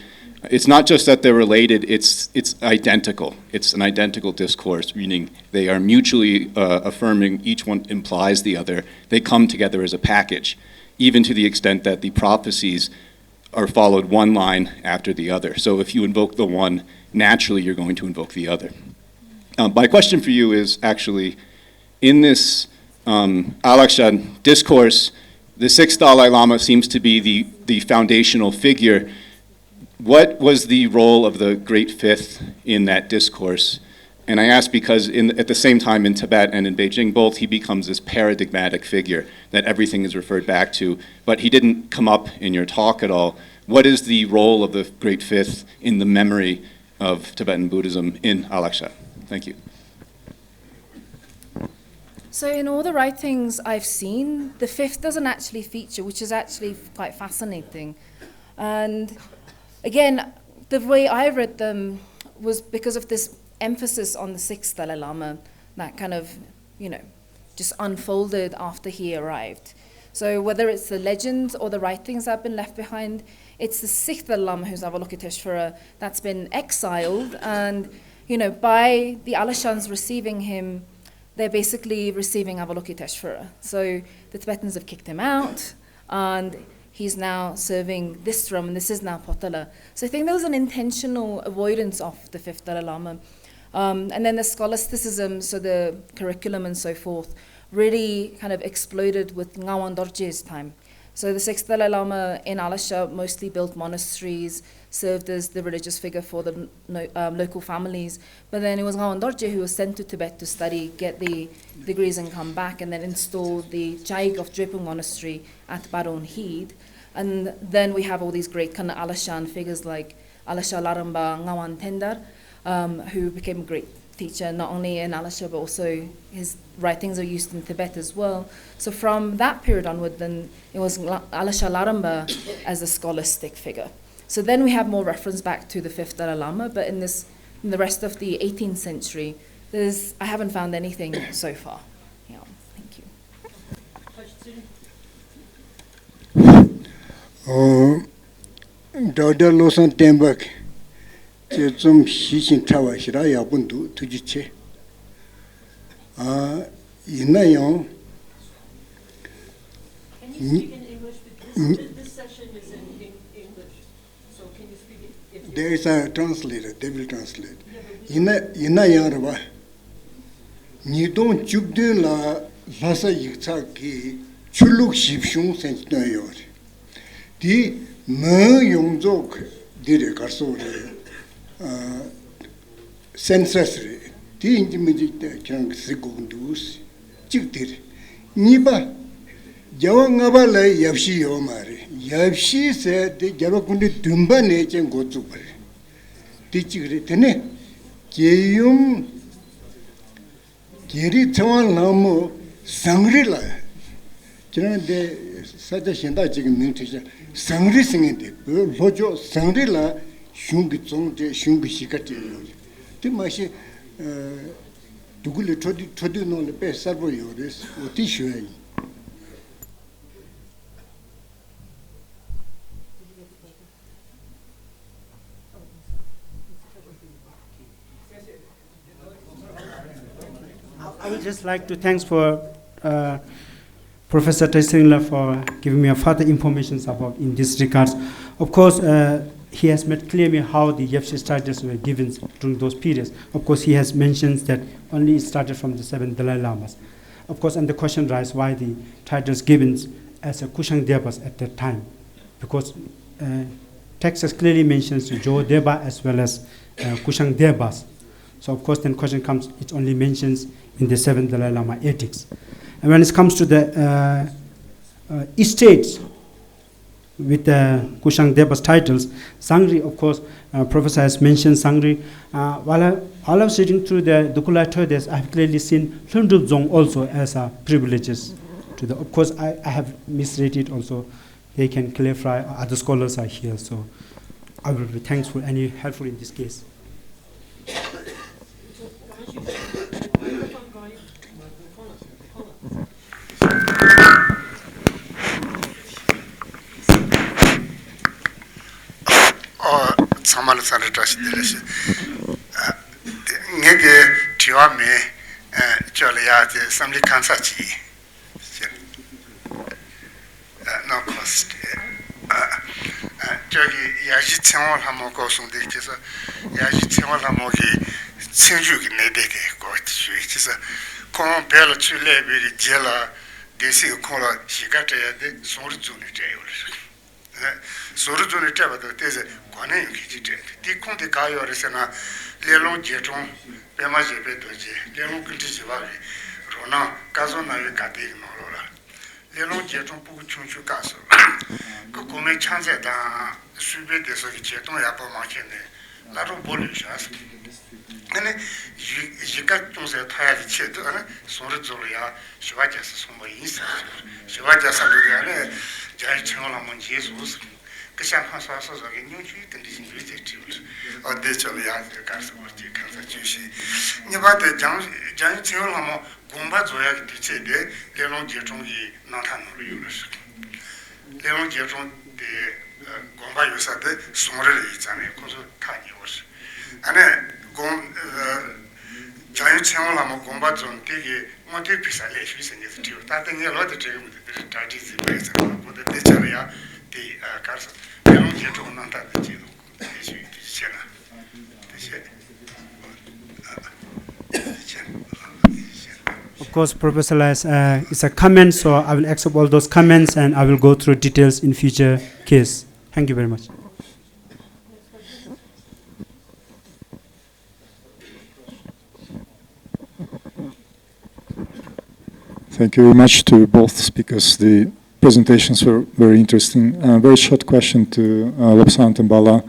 it's not just that they're related, it's identical. It's an identical discourse, meaning they are mutually affirming, each one implies the other. They come together as a package, even to the extent that the prophecies are followed one line after the other. So if you invoke the one, naturally you're going to invoke the other. My question for you is actually, in this Alagśa discourse, the 6th Dalai Lama seems to be the foundational figure. What was the role of the great 5th in that discourse? And I ask because at the same time in Tibet and in Beijing, both he becomes this paradigmatic figure that everything is referred back to, but he didn't come up in your talk at all. What is the role of the great 5th in the memory of Tibetan Buddhism in Alagśa? Thank you. So in all the writings I've seen, the 5th doesn't actually feature, which is actually quite fascinating. And again, the way I read them was because of this emphasis on the sixth Dalai Lama that kind of, just unfolded after he arrived. So whether it's the legends or the writings that have been left behind, it's the sixth Dalai Lama, who's Avalokiteshvara, that's been exiled. And, by the Alagśans receiving him, they're basically receiving Avalokiteshvara. So the Tibetans have kicked him out, and he's now serving this drum, and this is now Potala. So I think there was an intentional avoidance of the fifth Dalai Lama. And then the scholasticism, so the curriculum and so forth, really kind of exploded with Ngawang Dorje's time. So the sixth Dalai Lama in Alagśa mostly built monasteries, served as the religious figure for the local families. But then it was Ngawang Dorje who was sent to Tibet to study, get the degrees and come back, and then install the Chaig of Drepung Monastery at Baron Heed. And then we have all these great kind of Alagśan figures like Alagśa Laramba Ngawang Tendar, who became a great teacher, not only in Alagśa, but also his writings are used in Tibet as well. So from that period onward, then it was Alagśa Laramba as a scholastic figure. So then we have more reference back to the fifth Dalai Lama, but in the rest of the 18th century, I haven't found anything so far. Yeah, thank you. Dr. Lobsang Tenpa 좀 시신 타와시라 야분도 투지체 이나요. Can you speak in English? Because this session is in English. So can you speak it? There is a translator. They will translate. 이나요 봐. 니동 죽들라 라사 익차기 출룩 십숑 센스너요. 디 머용족 디레 가소레 census the intermediate can seconds chiktir niba jawangaba la yapshi yomare yapshi said the javakundi dumba nature go to teaching tene keyum keri tawang lamo sangrila de such a shenda chicken nutrition sangri singing lojo sangrila shungi zongde shungi shikati ti mashi dugule chodi no le pe sarbo yores oti shuai. I would just like to thanks for Professor Taisingla for giving me further information about in this regards. Of course, he has made clear how the Yevshe titles were given during those periods. Of course, he has mentioned that only it started from the 7 Dalai Lamas. Of course, and the question arises why the titles given as a Kushang Devas at that time, because text clearly mentions Jo Deva as well as Kushang Devas. So of course, then question comes, it only mentions in the 7 Dalai Lama edicts. And when it comes to the estates with the Kushang Devas titles, Sangri, of course, Professor has mentioned Sangri. While I was reading through the Dukulai Todes, I have clearly seen Lundub Zong also as privileges to the. Of course, I have misread it also. They can clarify. Other scholars are here, so I will be thankful and helpful in this case. Samal Sanitash Delish. Nege Tiwame Joliat, Samli Kansachi. No cost. Jogi Yajitan Hamoko Sundis, Yajitan Hamoki, Senjuk Nedeke, got which is a common pale to Levi, Jella, Desi Cola, Shigata, Sorzuni jail. Sorzuni Tava, there's a Quane, the Conte Kayo Resena, Lelon Jeton, Pemaje Petoje, Lelon Kultivari, Rona, Kazona Kati, Norola. Lelon Jeton Puchunchu Castle. Come chance da Sube de Sovicheton Yapa Machine, Laro Bolishas. And you got to the tire chet, Sorzolia, Shivajas Sumba Insa, Shivajas Saludiane, Jai Chanola Mon Jesus, 그냥 하소서게 뉴주의 든지 뉴주의 지울 어디저야 가서 어디 가서 주시 니바데 장 지울 하면 공부 줘야 되지데 내용 제종이 나타나는 이유로서 내용 제종 대 공부 요사데 송를 있잖아요. 그래서 다 이유로서 안에 공 자연 체험하면 공부 좀 되게 뭐들 비싸게 수있는 게 다들 내가 저기 뭐들 다지지 그래서 뭐들 대처야 대 가서 내용 제종 나타나는 지도 대시 되잖아. Of course, Professor Las, it's a comment, so I will accept all those comments and I will go through details in future case. Thank you very much. Thank you very much to both speakers. The presentations were very interesting. Very short question to Lobsang and Bala.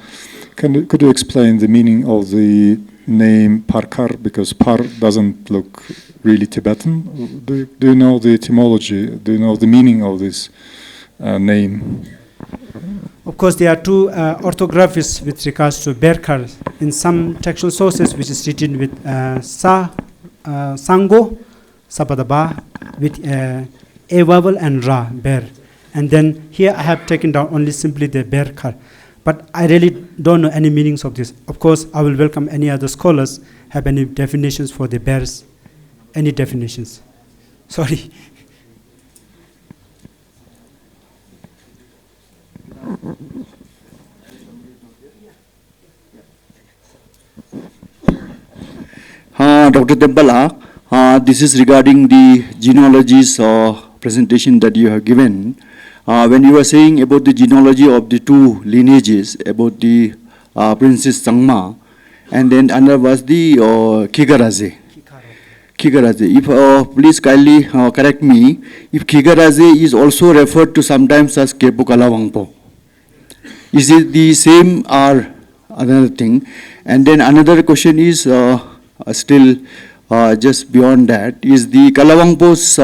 Could you explain the meaning of the name mKhar? Because par doesn't look really Tibetan. Do you know the etymology? Do you know the meaning of this name? Of course, there are two orthographies with regards to mKhar. In some textual sources, which is written with sango, sabadaba, with a vowel and ra, ber. And then here I have taken down only simply the mKhar. But I really don't know any meanings of this. Of course, I will welcome any other scholars have any definitions for the bears. Any definitions? Sorry. Dr. Tenpa, this is regarding the genealogies presentation that you have given. When you were saying about the genealogy of the two lineages, about the Princess Tsangma, and then another was the Khigaraze. If please kindly correct me, if Khigaraze is also referred to sometimes as Kepo Kalawangpo, is it the same or another thing? And then another question is still just beyond that, is the Kalawangpo's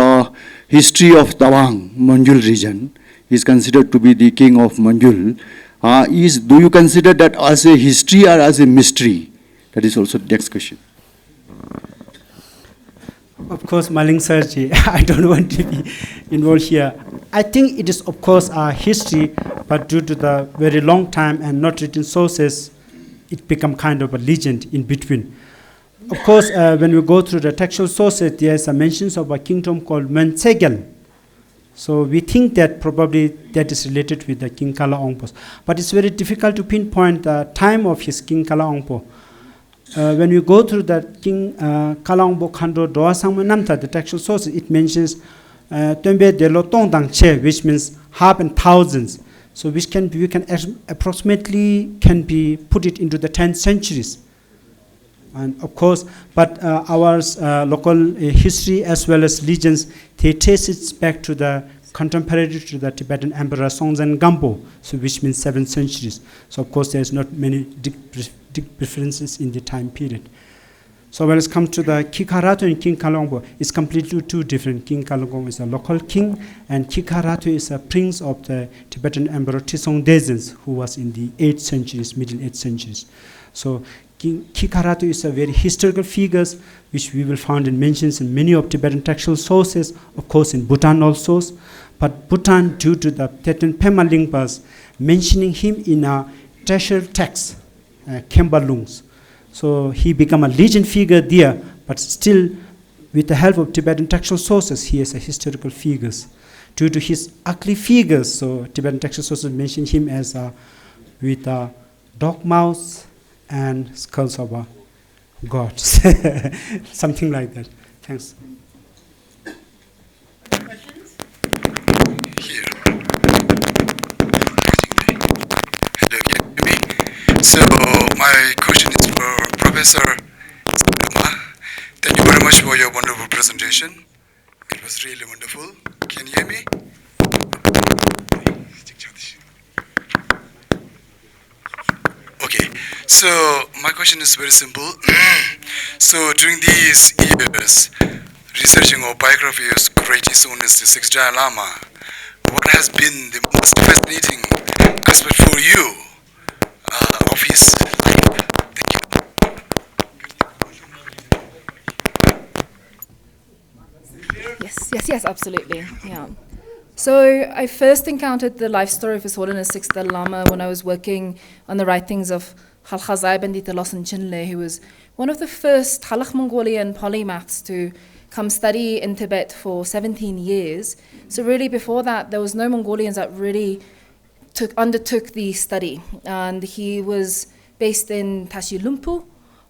history of Tawang, Manjul region, is considered to be the king of Manjul. Do you consider that as a history or as a mystery? That is also the next question. Of course, Maling Sarji, I don't want to be involved here. I think it is, of course, our history, but due to the very long time and not written sources, it become kind of a legend in between. Of course, when we go through the textual sources, there is a mentions of a kingdom called Mensegel. So we think that probably that is related with the King Kalawangpo. But it's very difficult to pinpoint the time of his King Kalawangpo. When we go through the King Kalawangpo Khando Doa Sangma Namta, the textual sources, it mentions Tembe de lo Tong Dang Che, which means half and thousands. So which can be, we can approximately can be put it into the 10th centuries. And of course, but our local history as well as legends, they trace it back to the contemporary to the Tibetan Emperor Songtsen Gampo, so which means 7th centuries. So of course, there's not many deep differences in the time period. So when it comes to the Kikarato and King Kalawangpo, it's completely two different. King Kalawangpo is a local king, and Kikarato is a prince of the Tibetan Emperor Trisong Dezens, who was in the 8th centuries, middle 8th centuries. So King Kikarato is a very historical figure, which we will find in mentions in many of Tibetan textual sources, of course in Bhutan also. But Bhutan, due to the Tibetan Pema Lingpas, mentioning him in a treasure text, Kembalungs. So he became a legend figure there, but still, with the help of Tibetan textual sources, he is a historical figure. Due to his ugly figures, so Tibetan textual sources mention him as with a dog mouth and skulls of gods, something like that. Thanks. Questions? Here. Hello, can you hear me? So my question is for Professor Sangseraima. Thank you very much for your wonderful presentation. It was really wonderful. Can you hear me? Okay, so my question is very simple. So during these years, researching or biography of great His Holiness the Sixth Dalai Lama, what has been the most fascinating aspect for Yes, absolutely. Yeah. So I first encountered the life story of His Holiness Sixth Dalai Lama when I was working on the writings of Khalkhazai Bandita Lawson Chinle, who was one of the first Halakh Mongolian polymaths to come study in Tibet for 17 years. So really before that, there was no Mongolians that really undertook the study. And he was based in Tashi Lumpu,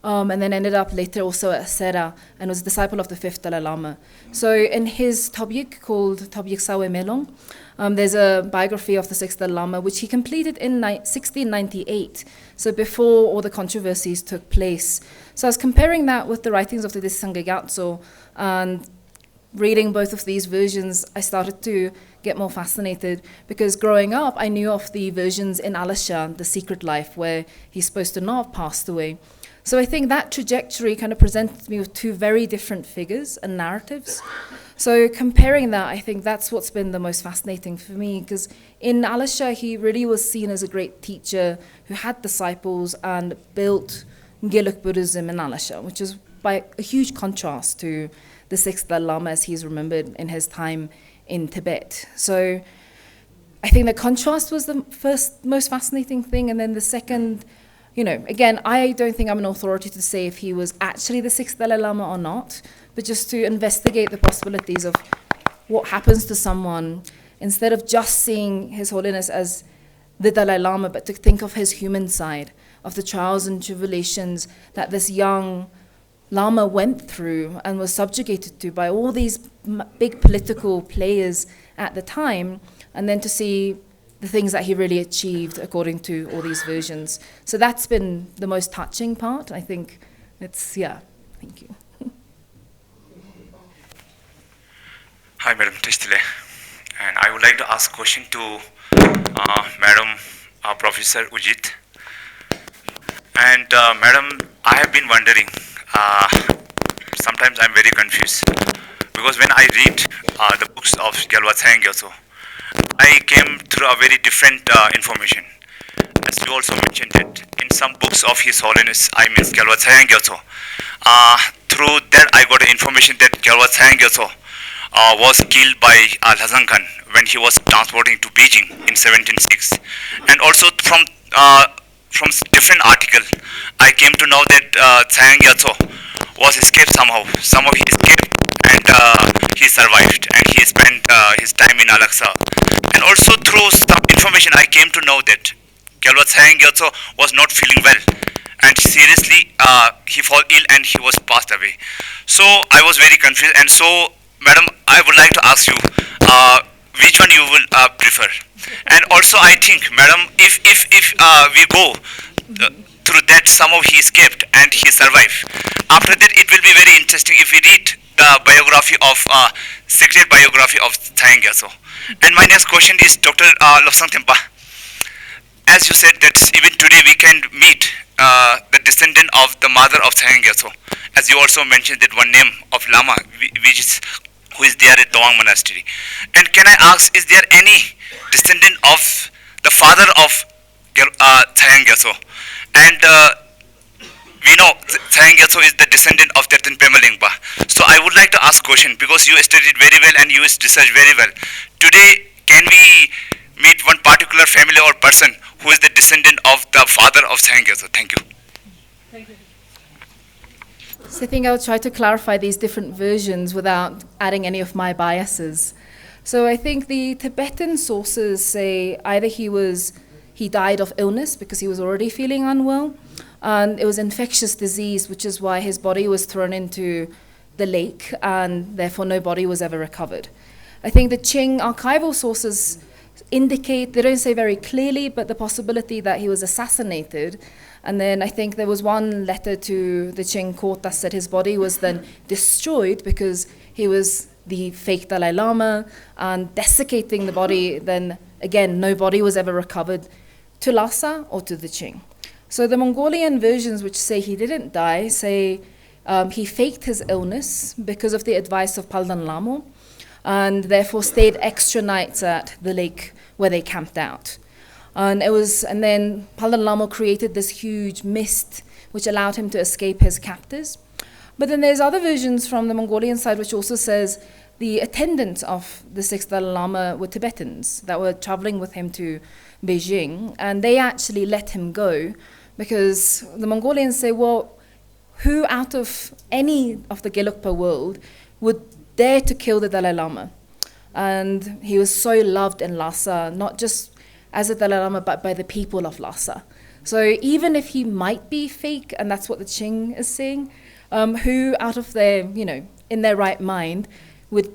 and then ended up later also at Sera, and was a disciple of the fifth Dalai Lama. So in his Tabyik called Tabyik Sawe Melong, there's a biography of the sixth Dalai Lama, which he completed in 1698, so before all the controversies took place. So I was comparing that with the writings of the Tsangyang Gyatso, and reading both of these versions, I started to get more fascinated, because growing up, I knew of the versions in Alagśa, The Secret Life, where he's supposed to not have passed away. So I think that trajectory kind of presented me with two very different figures and narratives. So comparing that, I think that's what's been the most fascinating for me, because in Alagśa, he really was seen as a great teacher who had disciples and built Gelug Buddhism in Alagśa, which is by a huge contrast to the sixth Dalai Lama as he's remembered in his time in Tibet. So I think the contrast was the first most fascinating thing, and then the second, again, I don't think I'm an authority to say if he was actually the sixth Dalai Lama or not, but just to investigate the possibilities of what happens to someone instead of just seeing His Holiness as the Dalai Lama, but to think of his human side, of the trials and tribulations that this young Lama went through and was subjugated to by all these big political players at the time, and then to see the things that he really achieved according to all these versions. So that's been the most touching part. I think thank you. Hi, Madam Testile. And I would like to ask a question to Madam Professor Ujeed. And Madam, I have been wondering, sometimes I'm very confused, because when I read the books of Gyalwa Tsangyang Gyatso, I came through a very different information. As you also mentioned it, in some books of His Holiness, Gyalwa Tsangyang Gyatso, through that I got information that Gyalwa Tsangyang Gyatso was killed by Lobsang when he was transporting to Beijing in 1706. And also from different article, I came to know that Tsangyang Gyatso was escaped somehow. Somehow he escaped and he survived, and he spent his time in Alagśa. And also through some information, I came to know that Gyalwa Tsangyang Gyatso was not feeling well, and seriously he fell ill and he was passed away. So I was very confused, and so Madam, I would like to ask you which one you will prefer. And also I think, Madam, if we go through that, somehow he escaped and he survived. After that, it will be very interesting if we read the biography of secret biography of Tsangyang Gyatso. And my next question is Dr. Lobsang Tenpa. As you said that even today we can meet the descendant of the mother of Tsangyang Gyatso. As you also mentioned that one name of Lama, who is there at Tawang monastery. And can I ask, is there any descendant of the father of Tsangyang Gyatso? And we know Tsangyang Gyatso is the descendant of Tenpa. So I would like to ask a question, because you studied very well and you researched very well. Today, can we meet one particular family or person who is the descendant of the father of Tsangyang Gyatso? Thank you. Thank you. So I think I'll try to clarify these different versions without adding any of my biases. So I think the Tibetan sources say either he died of illness because he was already feeling unwell, and it was infectious disease, which is why his body was thrown into the lake, and therefore no body was ever recovered. I think the Qing archival sources indicate, they don't say very clearly, but the possibility that he was assassinated. And then I think there was one letter to the Qing court that said his body was then destroyed because he was the fake Dalai Lama, and desiccating the body, then again, no body was ever recovered to Lhasa or to the Qing. So the Mongolian versions, which say he didn't die, say he faked his illness because of the advice of Palden Lamo, and therefore stayed extra nights at the lake where they camped out. And then Palden Lamo created this huge mist which allowed him to escape his captors. But then there's other versions from the Mongolian side which also says the attendants of the 6th Dalai Lama were Tibetans that were traveling with him to Beijing, and they actually let him go because the Mongolians say, well, who out of any of the Gelugpa world would dare to kill the Dalai Lama? And he was so loved in Lhasa, not just as a Dalai Lama, but by the people of Lhasa. So even if he might be fake, and that's what the Qing is saying, who out of their, in their right mind would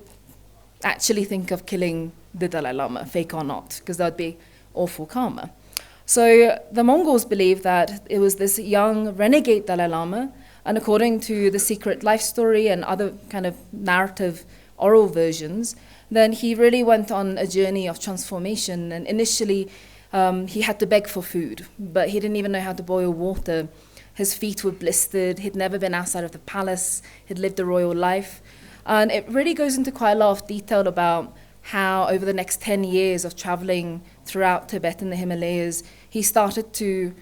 actually think of killing the Dalai Lama, fake or not, because that would be awful karma. So the Mongols believe that it was this young renegade Dalai Lama, and according to the secret life story and other kind of narrative oral versions, then he really went on a journey of transformation. And initially, he had to beg for food, but he didn't even know how to boil water. His feet were blistered. He'd never been outside of the palace. He'd lived a royal life. And it really goes into quite a lot of detail about how over the next 10 years of traveling throughout Tibet and the Himalayas, he started to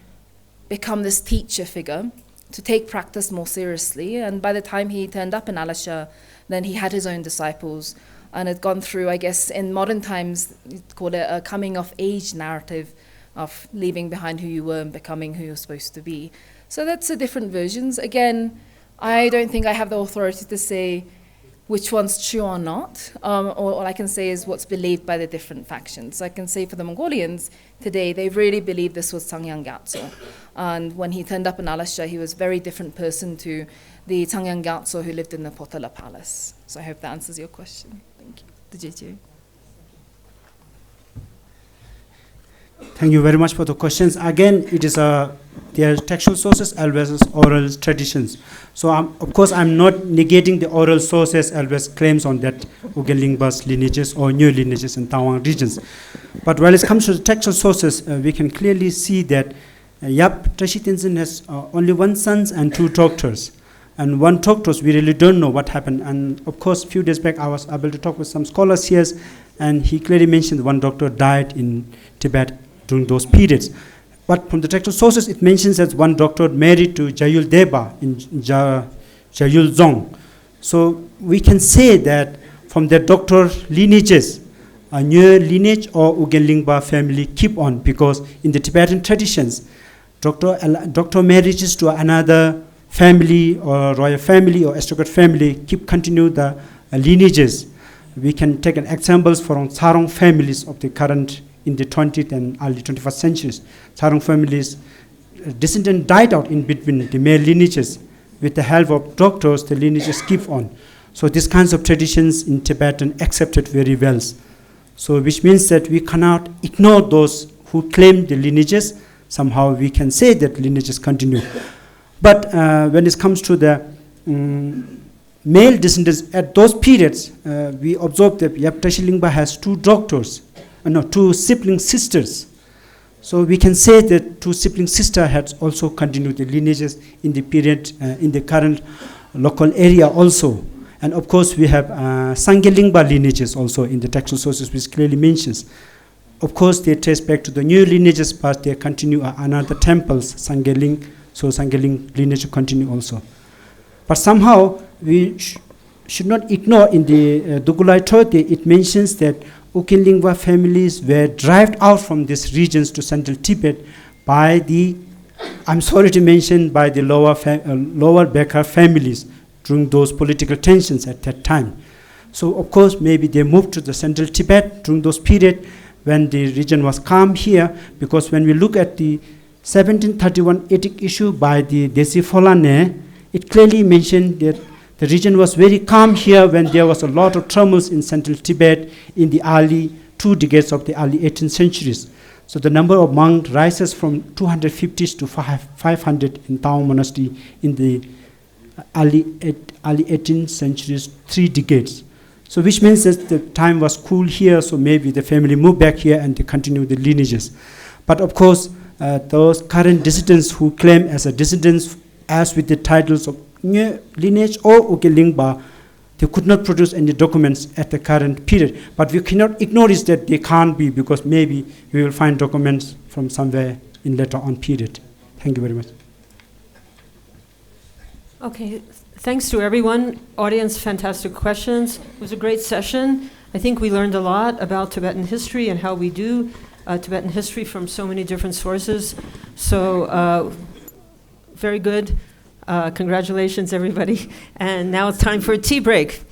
become this teacher figure, to take practice more seriously. And by the time he turned up in Alagśa, then he had his own disciples and had gone through, I guess, in modern times, you'd call it a coming-of-age narrative of leaving behind who you were and becoming who you're supposed to be. So that's the different versions. Again, I don't think I have the authority to say which one's true or not. All I can say is what's believed by the different factions. I can say for the Mongolians today, they really believe this was Tsangyang Gyatso. And when he turned up in Alagśa, he was a very different person to the Tsangyang Gyatso who lived in the Potala Palace. So I hope that answers your question. Thank you. Ujeed. Thank you very much for the questions. Again, it is there are textual sources as well as oral traditions. So of course, I'm not negating the oral sources as well as claims on that Ugen Lingba's lineages or new lineages in Tawang regions. But when it comes to the textual sources, we can clearly see that Tashi Tenzin has only one son and two doctors. And one doctors, we really don't know what happened. And of course, a few days back, I was able to talk with some scholars here, and he clearly mentioned one doctor died in Tibet during those periods. But from the textual sources, it mentions that one doctor married to Jayul Deba in Jayul Zong. So we can say that from the doctor lineages, a new lineage or Ugen Lingba family keep on, because in the Tibetan traditions, doctor marriages to another family or royal family or aristocrat family continue the lineages. We can take an examples from Sarong families of the current in the 20th and early 21st centuries. Sarong families, descendants died out in between the male lineages. With the help of doctors, the lineages keep on. So these kinds of traditions in Tibetan accepted very well. So which means that we cannot ignore those who claim the lineages. Somehow we can say that lineages continue. But when it comes to the male descendants, at those periods, we observe that Tashi Lingba has two sibling sisters. So we can say that two sibling sisters had also continued the lineages in the period, in the current local area also. And of course, we have Sangye Lingba lineages also in the textual sources, which clearly mentions. Of course, they trace back to the new lineages, but they continue another temples, Sangye Ling. So Sangye Ling lineage continue also. But somehow, we should not ignore in the Dugulai Tote, it mentions that Ugen Lingba families were driven out from these regions to central Tibet by the, I'm sorry to mention, by the lower mKhar families during those political tensions at that time. So of course, maybe they moved to the central Tibet during those periods when the region was calm here, because when we look at the 1731 edict issue by the Desi Pholane, it clearly mentioned that the region was very calm here when there was a lot of troubles in central Tibet in the early 2 decades of the early 18th centuries. So the number of monks rises from 250 to 500 in Tawang monastery in the early 18th centuries, 3 decades. So which means that the time was cool here, so maybe the family moved back here and they continue the lineages. But of course, those current dissidents who claim as a dissidents as with the titles of new lineage or Ugen Lingba, they could not produce any documents at the current period. But we cannot ignore this that they can't be, because maybe we will find documents from somewhere in later on period. Thank you very much. Okay, thanks to everyone. Audience, fantastic questions. It was a great session. I think we learned a lot about Tibetan history and how we do Tibetan history from so many different sources. So, very good. Congratulations, everybody. And now it's time for a tea break.